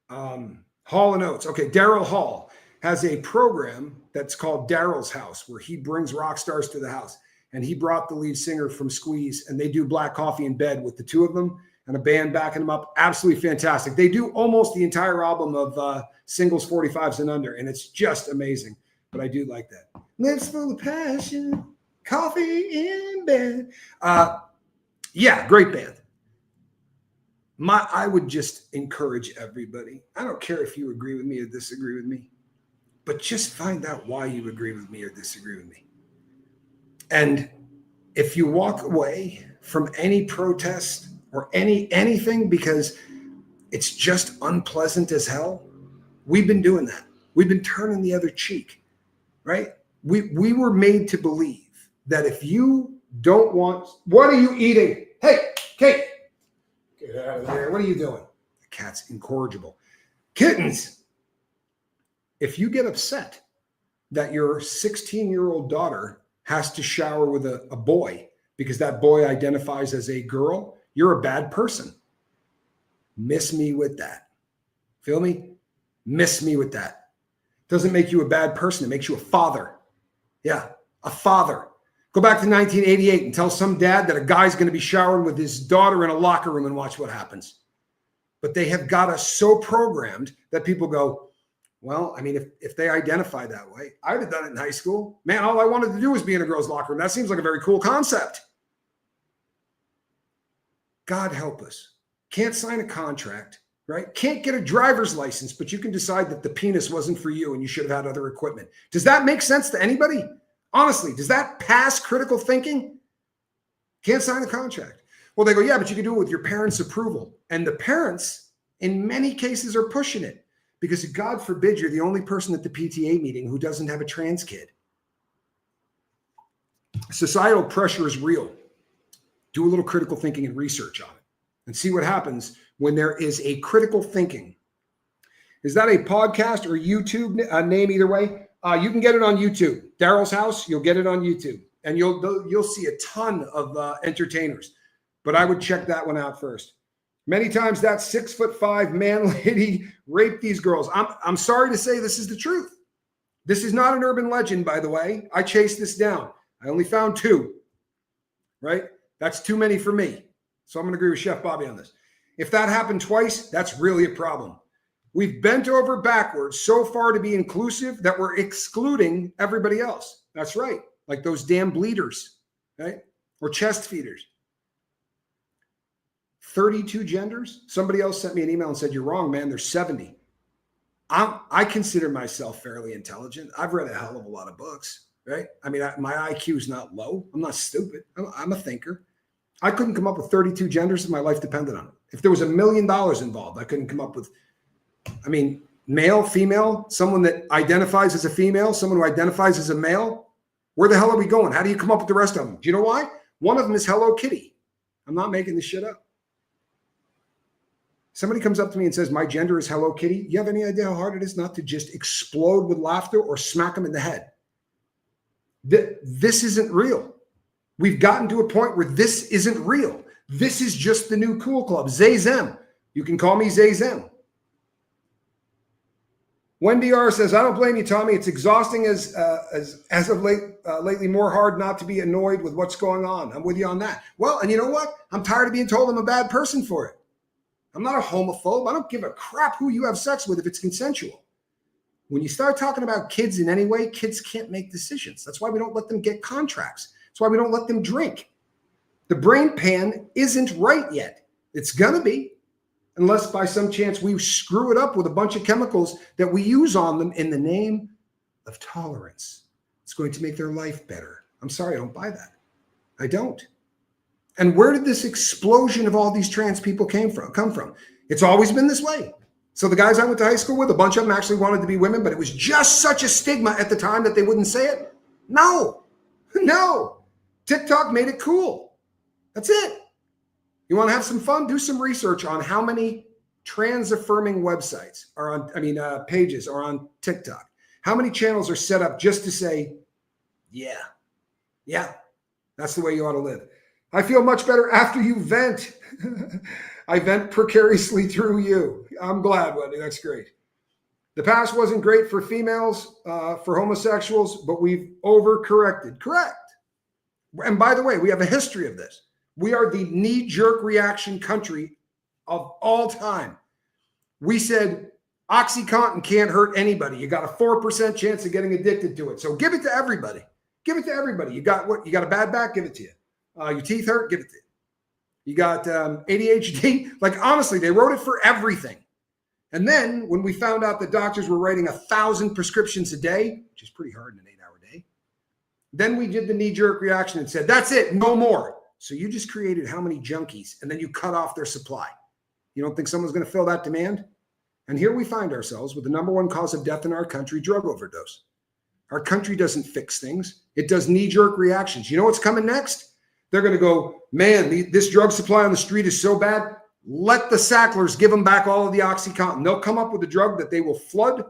Hall & Oates. Okay, Daryl Hall has a program that's called Daryl's House, where he brings rock stars to the house. And he brought the lead singer from Squeeze, and they do Black Coffee in Bed with the two of them and a band backing them up. Absolutely fantastic. They do almost the entire album of singles 45s and under, and it's just amazing. But I do like that. Lips full of passion, coffee in bed. Yeah, great band. I would just encourage everybody. I don't care if you agree with me or disagree with me, but just find out why you agree with me or disagree with me. And if you walk away from any protest or anything because it's just unpleasant as hell, we've been doing that. We've been turning the other cheek, right? We were made to believe that if you don't want, what are you eating? Hey, Kate, get out of there. What are you doing? The cat's incorrigible. Kittens, if you get upset that your 16-year-old daughter has to shower with a boy because that boy identifies as a girl, you're a bad person. Miss me with that. Feel me? Miss me with that. Doesn't make you a bad person. It makes you a father. Yeah, a father. Go back to 1988 and tell some dad that a guy's going to be showering with his daughter in a locker room and watch what happens. But they have got us so programmed that people go, well, I mean, if they identify that way, I would have done it in high school. Man, all I wanted to do was be in a girl's locker room. That seems like a very cool concept. God help us. Can't sign a contract, right? Can't get a driver's license, but you can decide that the penis wasn't for you and you should have had other equipment. Does that make sense to anybody? Honestly, does that pass critical thinking? Can't sign a contract. Well, they go, yeah, but you can do it with your parents' approval. And the parents, in many cases, are pushing it because, God forbid, you're the only person at the PTA meeting who doesn't have a trans kid. Societal pressure is real. Do a little critical thinking and research on it and see what happens when there is a critical thinking. Is that a podcast or YouTube name? Either way, you can get it on YouTube. Daryl's House, you'll get it on YouTube, and you'll see a ton of entertainers. But I would check that one out first. Many times that 6'5" man lady raped these girls. I'm sorry to say this is the truth. This is not an urban legend, by the way. I chased this down. I only found 2, right? That's too many for me. So I'm going to agree with Chef Bobby on this. If that happened twice, that's really a problem. We've bent over backwards so far to be inclusive that we're excluding everybody else. That's right. Like those damn bleeders, right? Or chest feeders. 32 genders. Somebody else sent me an email and said, you're wrong, man. There's 70. I consider myself fairly intelligent. I've read a hell of a lot of books, right? I mean, my IQ is not low. I'm not stupid. I'm a thinker. I couldn't come up with 32 genders if my life depended on it. If there was $1 million involved, I couldn't come up with, male, female, someone that identifies as a female, someone who identifies as a male. Where the hell are we going? How do you come up with the rest of them? Do you know why? One of them is Hello Kitty. I'm not making this shit up. Somebody comes up to me and says, my gender is Hello Kitty. You have any idea how hard it is not to just explode with laughter or smack them in the head? This isn't real. We've gotten to a point where this isn't real. This is just the new cool club. Zay Zem. You can call me Zay Zem. Wendy R says, I don't blame you, Tommy. It's exhausting as of lately, more hard not to be annoyed with what's going on. I'm with you on that. Well, and you know what? I'm tired of being told I'm a bad person for it. I'm not a homophobe. I don't give a crap who you have sex with if it's consensual. When you start talking about kids in any way, kids can't make decisions. That's why we don't let them get contracts. That's why we don't let them drink. The brain pan isn't right yet. It's going to be, unless by some chance we screw it up with a bunch of chemicals that we use on them in the name of tolerance. It's going to make their life better. I'm sorry, I don't buy that. I don't. And where did this explosion of all these trans people come from? It's always been this way. So the guys I went to high school with, a bunch of them actually wanted to be women, but it was just such a stigma at the time that they wouldn't say it. No. TikTok made it cool. That's it. You want to have some fun? Do some research on how many trans-affirming websites are on, pages are on TikTok. How many channels are set up just to say, yeah, that's the way you ought to live. I feel much better after you vent. I vent precariously through you. I'm glad, Wendy. That's great. The past wasn't great for females, for homosexuals, but we've overcorrected. Correct. And by the way, we have a history of this. We are the knee-jerk reaction country of all time. We said OxyContin can't hurt anybody. You got a 4% chance of getting addicted to it. So give it to everybody. Give it to everybody. You got what? You got a bad back? Give it to you. Your teeth hurt? Give it to you. You got ADHD? Like, honestly, they wrote it for everything. And then when we found out that doctors were writing 1,000 prescriptions a day, which is pretty hard in an 8-hour day, then we did the knee-jerk reaction and said, that's it, no more. So you just created how many junkies, and then you cut off their supply. You don't think someone's going to fill that demand? And here we find ourselves with the number one cause of death in our country, drug overdose. Our country doesn't fix things. It does knee-jerk reactions. You know what's coming next? They're going to go, man, this drug supply on the street is so bad. Let the Sacklers give them back all of the OxyContin. They'll come up with a drug that they will flood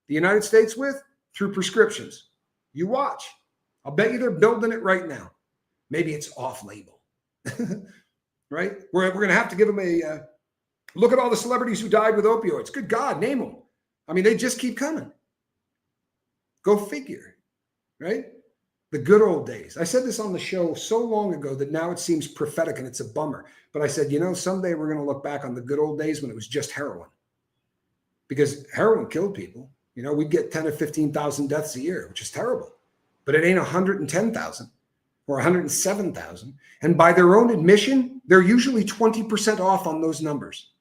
the United States with through prescriptions. You watch. I'll bet you they're building it right now. Maybe it's off-label, right? We're going to have to give them a look at all the celebrities who died with opioids. Good God, name them. I mean, they just keep coming. Go figure, right? The good old days. I said this on the show so long ago that now it seems prophetic and it's a bummer. But I said, someday we're going to look back on the good old days when it was just heroin. Because heroin killed people. We'd get 10 or 15,000 deaths a year, which is terrible. But it ain't 110,000 or 107,000. And by their own admission, they're usually 20% off on those numbers.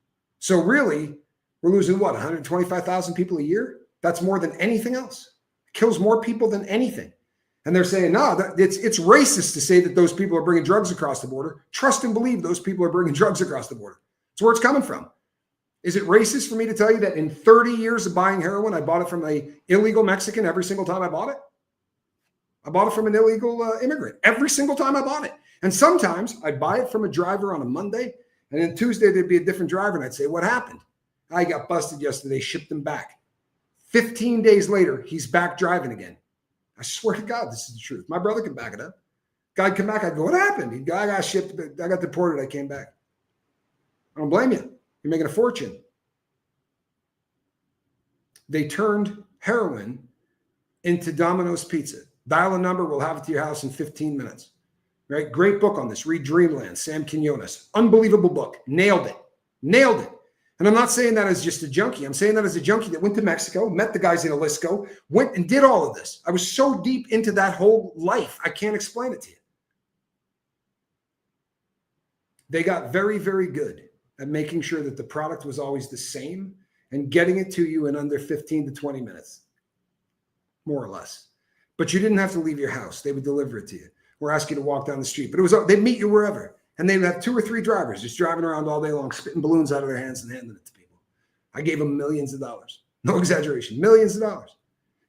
So really, we're losing 125,000 people a year? That's more than anything else. It kills more people than anything. And they're saying, no, it's racist to say that those people are bringing drugs across the border. Trust and believe those people are bringing drugs across the border. That's where it's coming from. Is it racist for me to tell you that in 30 years of buying heroin, I bought it from an illegal Mexican every single time I bought it? I bought it from an illegal immigrant every single time I bought it. And sometimes I'd buy it from a driver on a Monday, and then Tuesday there'd be a different driver, and I'd say, what happened? I got busted yesterday, shipped him back. 15 days later, he's back driving again. I swear to God, this is the truth. My brother can back it up. Guy'd come back. I'd go, what happened? I got shipped. I got deported. I came back. I don't blame you. You're making a fortune. They turned heroin into Domino's Pizza. Dial a number. We'll have it to your house in 15 minutes. Right? Great book on this. Read Dreamland, Sam Quinones. Unbelievable book. Nailed it. Nailed it. And I'm not saying that as just a junkie. I'm saying that as a junkie that went to Mexico, met the guys in Jalisco, went and did all of this. I was so deep into that whole life, I can't explain it to you. They got very, very good at making sure that the product was always the same and getting it to you in under 15 to 20 minutes, more or less. But you didn't have to leave your house. They would deliver it to you or ask you to walk down the street. But they'd meet you wherever. And they would have 2 or 3 drivers just driving around all day long, spitting balloons out of their hands and handing it to people. I gave them millions of dollars. No exaggeration, millions of dollars.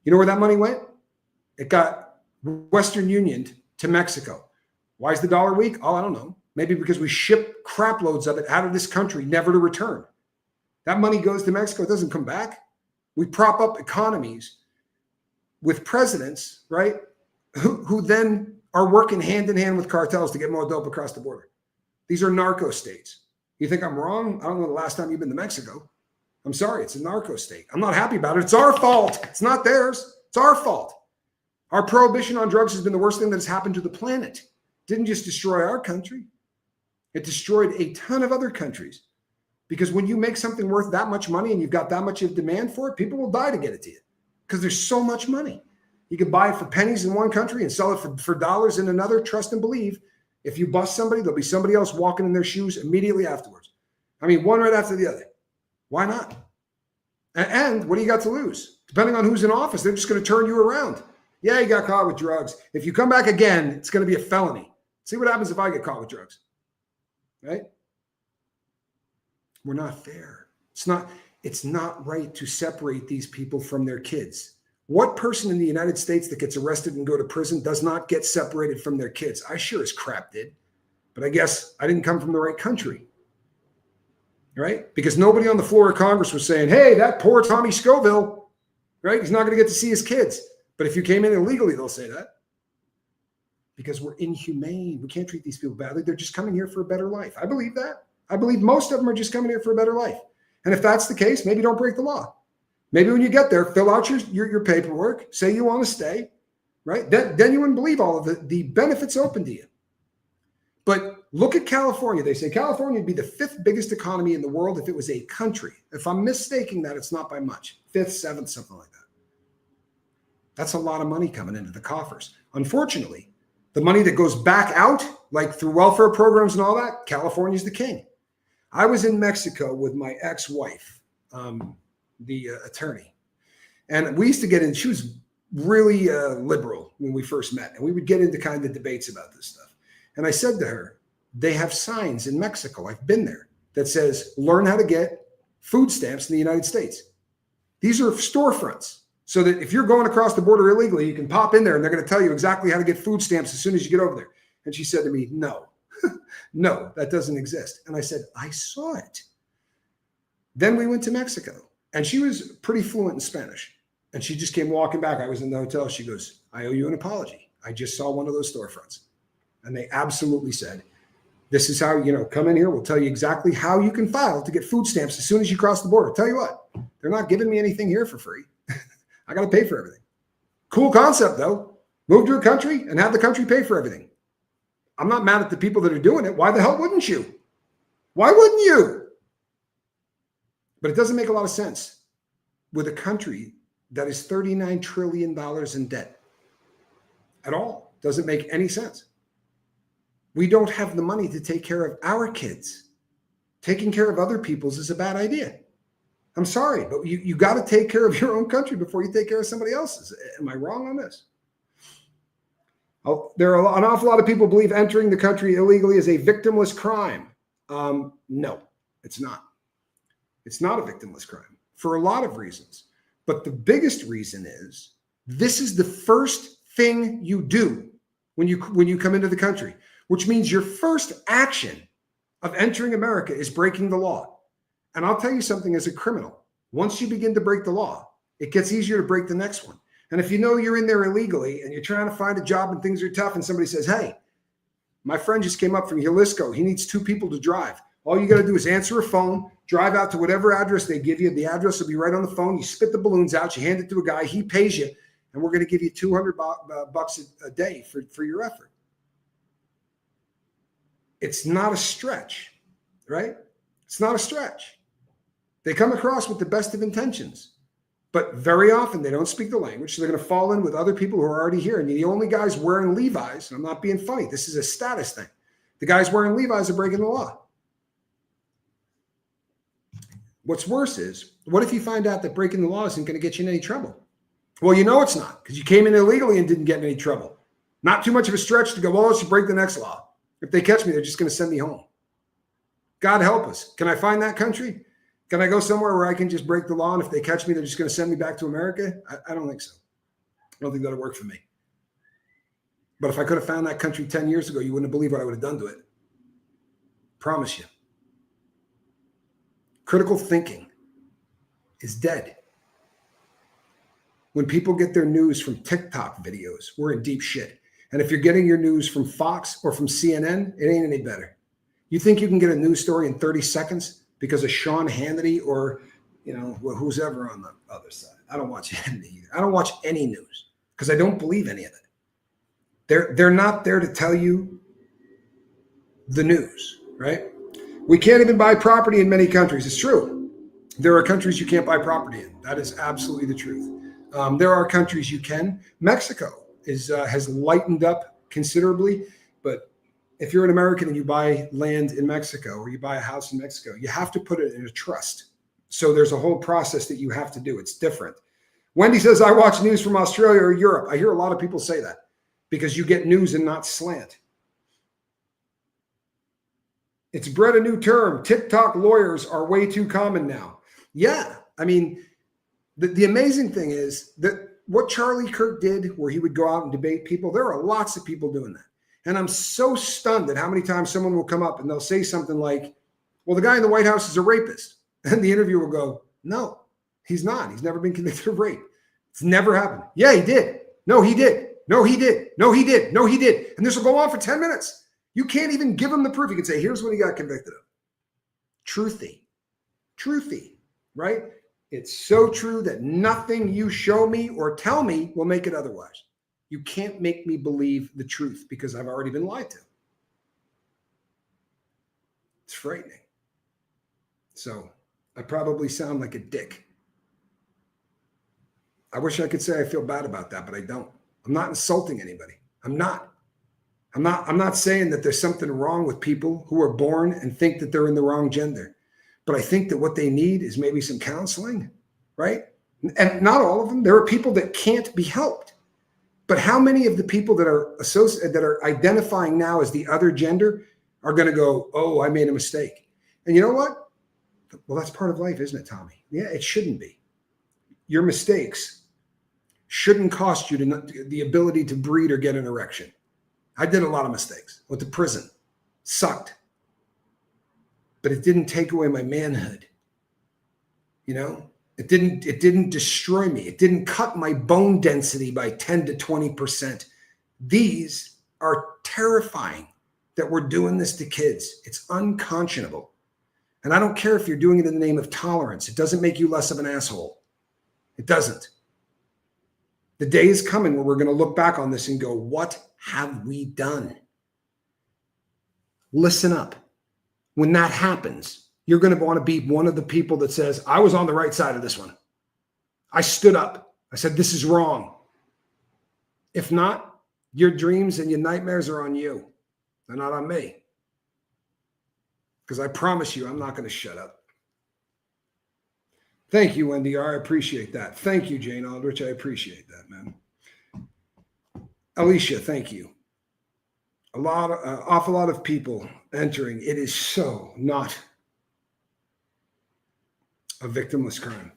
You know where that money went? It got Western Unioned to Mexico. Why is the dollar weak? Oh, I don't know. Maybe because we ship crap loads of it out of this country, never to return. That money goes to Mexico. It doesn't come back. We prop up economies with presidents, right, who then are working hand in hand with cartels to get more dope across the border. These are narco states. You think I'm wrong? I don't know the last time you've been to Mexico. I'm sorry. It's a narco state. I'm not happy about it. It's our fault. It's not theirs. It's our fault. Our prohibition on drugs has been the worst thing that has happened to the planet. It didn't just destroy our country. It destroyed a ton of other countries. Because when you make something worth that much money and you've got that much of demand for it, people will die to get it to you because there's so much money. You can buy it for pennies in one country and sell it for dollars in another. Trust and believe. If you bust somebody, there'll be somebody else walking in their shoes immediately afterwards. I mean, one right after the other. Why not? And what do you got to lose? Depending on who's in office, they're just going to turn you around. Yeah, you got caught with drugs. If you come back again, it's going to be a felony. See what happens if I get caught with drugs. Right? We're not fair. It's not right to separate these people from their kids. What person in the United States that gets arrested and go to prison does not get separated from their kids? I sure as crap did. But I guess I didn't come from the right country. Right? Because nobody on the floor of Congress was saying, hey, that poor Tommy Scoville, right? He's not going to get to see his kids. But if you came in illegally, they'll say that. Because we're inhumane. We can't treat these people badly. They're just coming here for a better life. I believe that. I believe most of them are just coming here for a better life. And if that's the case, maybe don't break the law. Maybe when you get there, fill out your paperwork, say you want to stay, right? Then you wouldn't believe all of the benefits open to you. But look at California. They say California would be the 5th biggest economy in the world if it was a country. If I'm mistaking that, it's not by much. 5th, 7th, something like that. That's a lot of money coming into the coffers. Unfortunately, the money that goes back out, like through welfare programs and all that, California's the king. I was in Mexico with my ex-wife, the attorney. And we used to get in, she was really liberal when we first met. And we would get into kind of debates about this stuff. And I said to her, they have signs in Mexico, I've been there, that says, learn how to get food stamps in the United States. These are storefronts. So that if you're going across the border illegally, you can pop in there and they're going to tell you exactly how to get food stamps as soon as you get over there. And she said to me, no, no, that doesn't exist. And I said, I saw it. Then we went to Mexico, and she was pretty fluent in Spanish. And she just came walking back. I was in the hotel. She goes, I owe you an apology. I just saw one of those storefronts. And they absolutely said, this is how, come in here. We'll tell you exactly how you can file to get food stamps as soon as you cross the border. Tell you what, they're not giving me anything here for free. I got to pay for everything. Cool concept, though. Move to a country and have the country pay for everything. I'm not mad at the people that are doing it. Why the hell wouldn't you? Why wouldn't you? But it doesn't make a lot of sense with a country that is $39 trillion in debt at all. Doesn't make any sense. We don't have the money to take care of our kids. Taking care of other people's is a bad idea. I'm sorry, but you got to take care of your own country before you take care of somebody else's. Am I wrong on this? There are an awful lot of people believe entering the country illegally is a victimless crime. No, it's not. It's not a victimless crime for a lot of reasons. But the biggest reason is this is the first thing you do when you come into the country, which means your first action of entering America is breaking the law. And I'll tell you something, as a criminal, once you begin to break the law, it gets easier to break the next one. And if you know you're in there illegally and you're trying to find a job and things are tough and somebody says, hey, my friend just came up from Jalisco. He needs 2 people to drive. All you got to do is answer a phone, drive out to whatever address they give you. The address will be right on the phone. You spit the balloons out. You hand it to a guy. He pays you. And we're going to give you $200 a day for your effort. It's not a stretch, right? It's not a stretch. They come across with the best of intentions, but very often they don't speak the language. So they're going to fall in with other people who are already here. And the only guys wearing Levi's, and I'm not being funny, this is a status thing. The guys wearing Levi's are breaking the law. What's worse is, what if you find out that breaking the law isn't going to get you in any trouble? Well, you know it's not, because you came in illegally and didn't get in any trouble. Not too much of a stretch to go, well, let's break the next law. If they catch me, they're just going to send me home. God help us. Can I find that country? Can I go somewhere where I can just break the law, and if they catch me, they're just going to send me back to America? I don't think so. I don't think that'll work for me. But if I could have found that country 10 years ago, you wouldn't believe what I would have done to it. Promise you. Critical thinking is dead. When people get their news from TikTok videos, we're in deep shit. And if you're getting your news from Fox or from CNN, it ain't any better. You think you can get a news story in 30 seconds because of Sean Hannity or, who's ever on the other side? I don't watch Hannity either. I don't watch any news because I don't believe any of it. They're not there to tell you the news, right? We can't even buy property in many countries. It's true. There are countries you can't buy property in. That is absolutely the truth. There are countries you can. Mexico has lightened up considerably, but if you're an American and you buy land in Mexico or you buy a house in Mexico, you have to put it in a trust. So there's a whole process that you have to do. It's different. Wendy says, I watch news from Australia or Europe. I hear a lot of people say that because you get news and not slant. It's bred a new term. TikTok lawyers are way too common now. Yeah. I mean, the amazing thing is that what Charlie Kirk did, where he would go out and debate people, there are lots of people doing that. And I'm so stunned at how many times someone will come up and they'll say something like, well, the guy in the White House is a rapist. And the interviewer will go, no, he's not. He's never been convicted of rape. It's never happened. Yeah, he did. No, he did. No, he did. No, he did. No, he did. And this will go on for 10 minutes. You can't even give him the proof. You can say, here's what he got convicted of. Truthy, right? It's so true that nothing you show me or tell me will make it otherwise. You can't make me believe the truth because I've already been lied to. It's frightening. So I probably sound like a dick. I wish I could say I feel bad about that, but I don't. I'm not insulting anybody. I'm not saying that there's something wrong with people who are born and think that they're in the wrong gender. But I think that what they need is maybe some counseling, right? And not all of them. There are people that can't be helped. But how many of the people that are identifying now as the other gender are going to go, oh, I made a mistake? And you know what? Well, that's part of life, isn't it, Tommy? Yeah, it shouldn't be. Your mistakes shouldn't cost you the ability to breed or get an erection. I did a lot of mistakes. Went to prison. Sucked. But it didn't take away my manhood. You know, it didn't destroy me. It didn't cut my bone density by 10 to 20%. These are terrifying that we're doing this to kids. It's unconscionable. And I don't care if you're doing it in the name of tolerance. It doesn't make you less of an asshole. It doesn't. The day is coming where we're going to look back on this and go, what have we done? Listen up. When that happens, you're going to want to be one of the people that says, I was on the right side of this one. I stood up. I said, this is wrong. If not, your dreams and your nightmares are on you. They're not on me. Because I promise you, I'm not going to shut up. Thank you, Wendy R. I appreciate that. Thank you, Jane Aldrich. I appreciate that, man. Alicia, thank you. Awful lot of people entering. It is so not a victimless crime.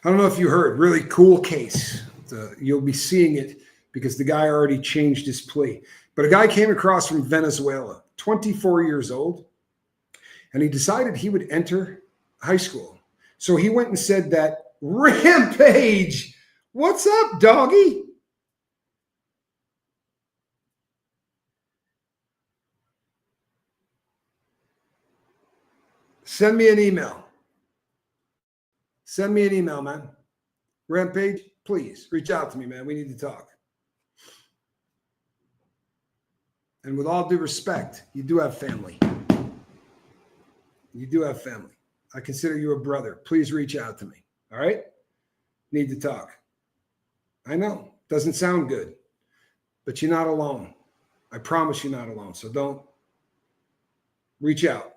I don't know if you heard, really cool case. You'll be seeing it because the guy already changed his plea. But a guy came across from Venezuela, 24 years old, and he decided he would enter high school. So he went and said that, Rampage, what's up, doggy? Send me an email. Send me an email, man. Rampage, please reach out to me, man. We need to talk. And with all due respect, you do have family. You do have family. I consider you a brother. Please reach out to me. All right? Need to talk. I know. Doesn't sound good. But you're not alone. I promise you're not alone. So don't reach out.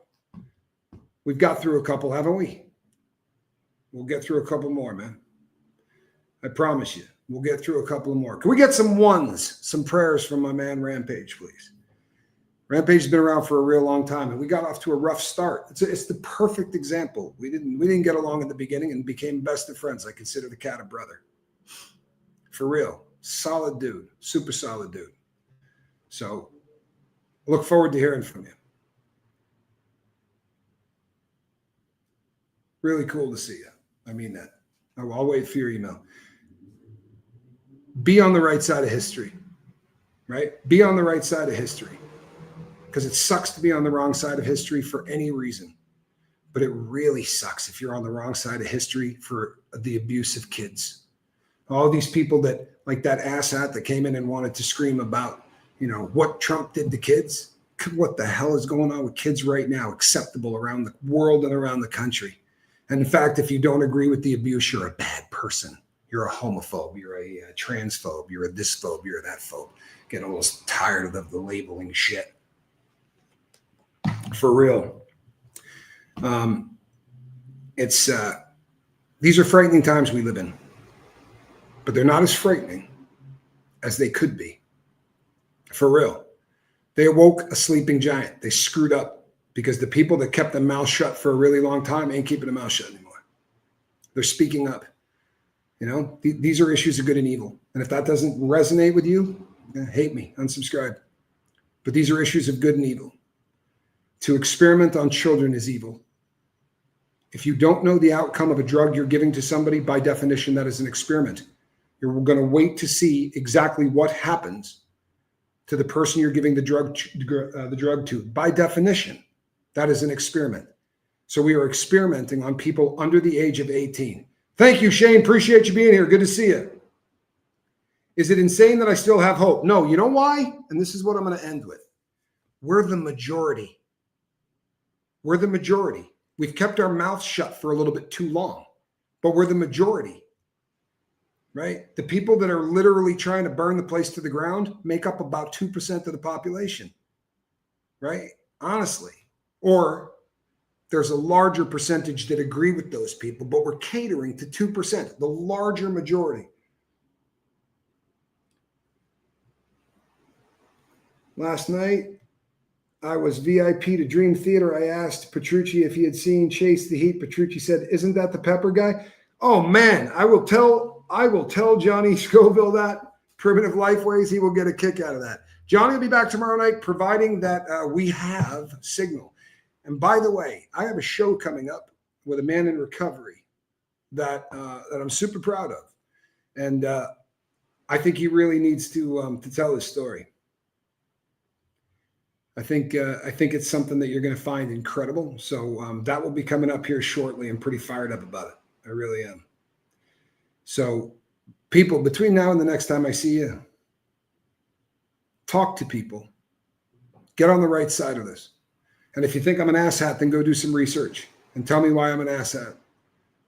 We've got through a couple, haven't we? We'll get through a couple more, man. I promise you. We'll get through a couple more. Can we get some ones, some prayers from my man Rampage, please? Rampage has been around for a real long time, and we got off to a rough start. It's the perfect example. We didn't get along in the beginning and became best of friends. I consider the cat a brother. For real. Solid dude. Super solid dude. So look forward to hearing from you. Really cool to see you. I mean that. I'll wait for your email. Be on the right side of history, right? Be on the right side of history. Because it sucks to be on the wrong side of history for any reason. But it really sucks if you're on the wrong side of history for the abuse of kids. All these people that, like that asshat that came in and wanted to scream about, what Trump did to kids. What the hell is going on with kids right now? Acceptable around the world and around the country. And in fact, if you don't agree with the abuse, you're a bad person. You're a homophobe. You're a transphobe. You're a thisphobe. You're a that phobe. Getting almost tired of the labeling shit. For real. These are frightening times we live in, but they're not as frightening as they could be. For real. They awoke a sleeping giant. They screwed up because the people that kept their mouth shut for a really long time ain't keeping their mouth shut anymore. They're speaking up. These are issues of good and evil. And if that doesn't resonate with you, hate me, unsubscribe. But these are issues of good and evil. To experiment on children is evil. If you don't know the outcome of a drug you're giving to somebody, by definition, that is an experiment. You're going to wait to see exactly what happens to the person you're giving the drug to. By definition, that is an experiment. So we are experimenting on people under the age of 18. Thank you, Shane. Appreciate you being here. Good to see you. Is it insane that I still have hope? No. You know why? And this is what I'm going to end with. We're the majority. We're the majority. We've kept our mouths shut for a little bit too long, but we're the majority, right? The people that are literally trying to burn the place to the ground make up about 2% of the population, right? Honestly. Or there's a larger percentage that agree with those people, but we're catering to 2%, the larger majority. Last night, I was VIP to Dream Theater. I asked Petrucci if he had seen Chase the Heat. Petrucci said, "Isn't that the Pepper guy?" Oh man, I will tell Johnny Scoville that. Primitive Lifeways, he will get a kick out of that. Johnny will be back tomorrow night, providing that we have signal. And by the way, I have a show coming up with a man in recovery that I'm super proud of. And I think he really needs to tell his story. I think it's something that you're going to find incredible. So that will be coming up here shortly. I'm pretty fired up about it. I really am. So people, between now and the next time I see you, talk to people. Get on the right side of this. And if you think I'm an asshat, then go do some research and tell me why I'm an asshat.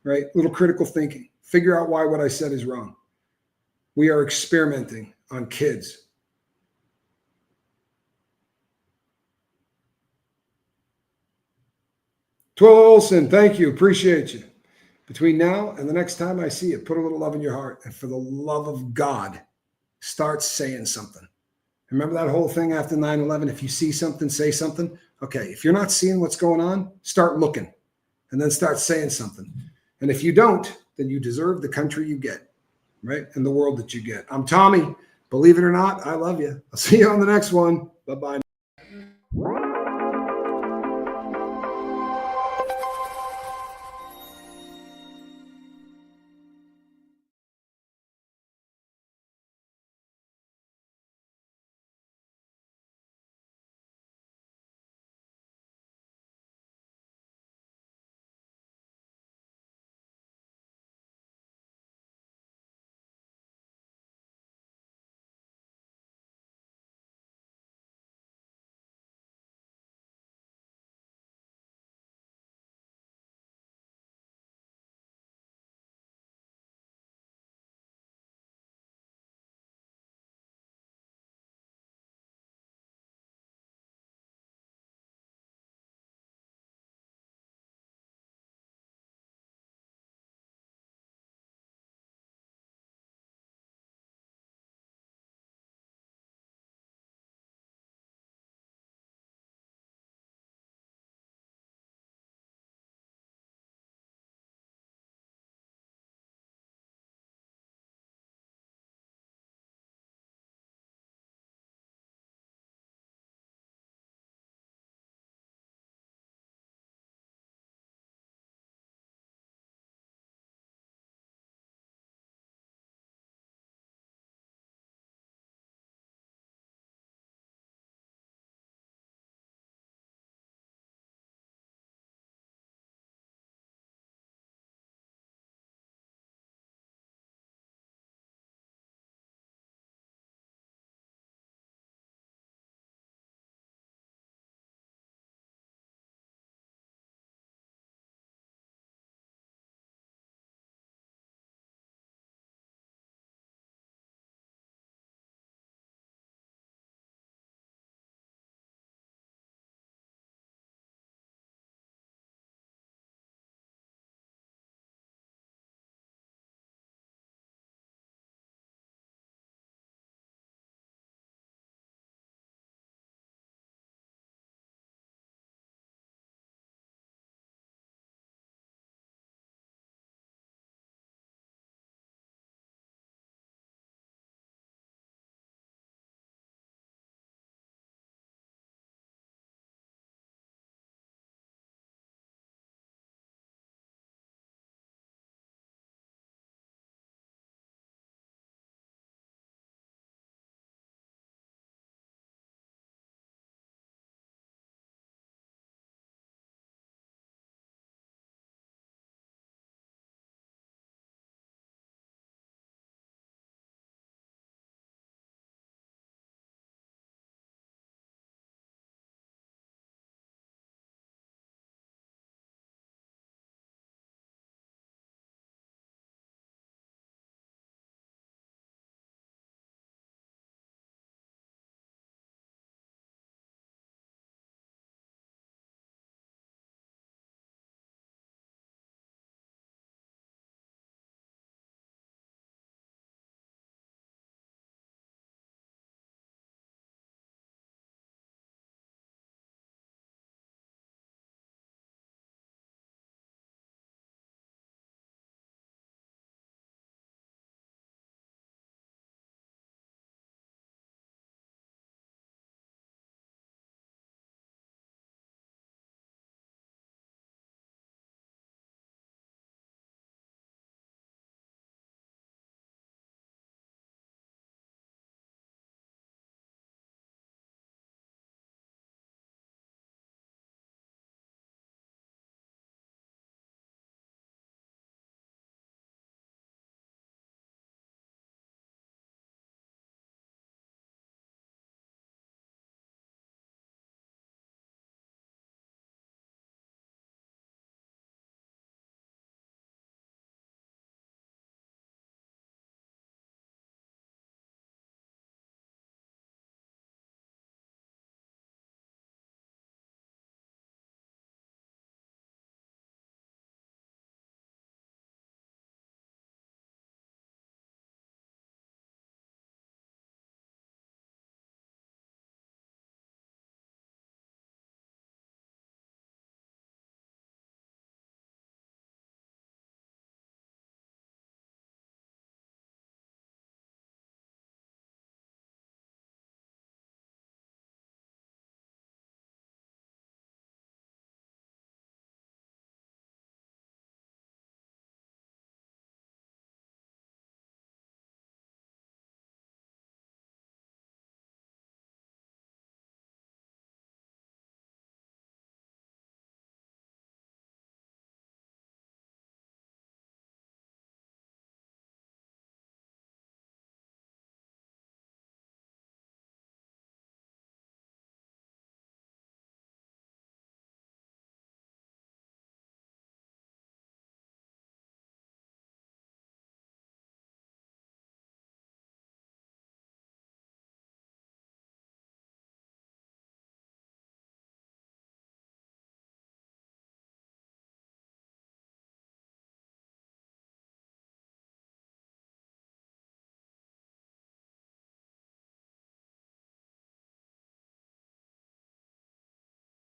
Right? Little critical thinking. Figure out why what I said is wrong. We are experimenting on kids. Twilla Olson, thank you. Appreciate you. Between now and the next time I see you, put a little love in your heart. And for the love of God, start saying something. Remember that whole thing after 9/11? If you see something, say something. Okay, if you're not seeing what's going on, start looking and then start saying something. And if you don't, then you deserve the country you get, right? And the world that you get. I'm Tommy. Believe it or not, I love you. I'll see you on the next one. Bye-bye.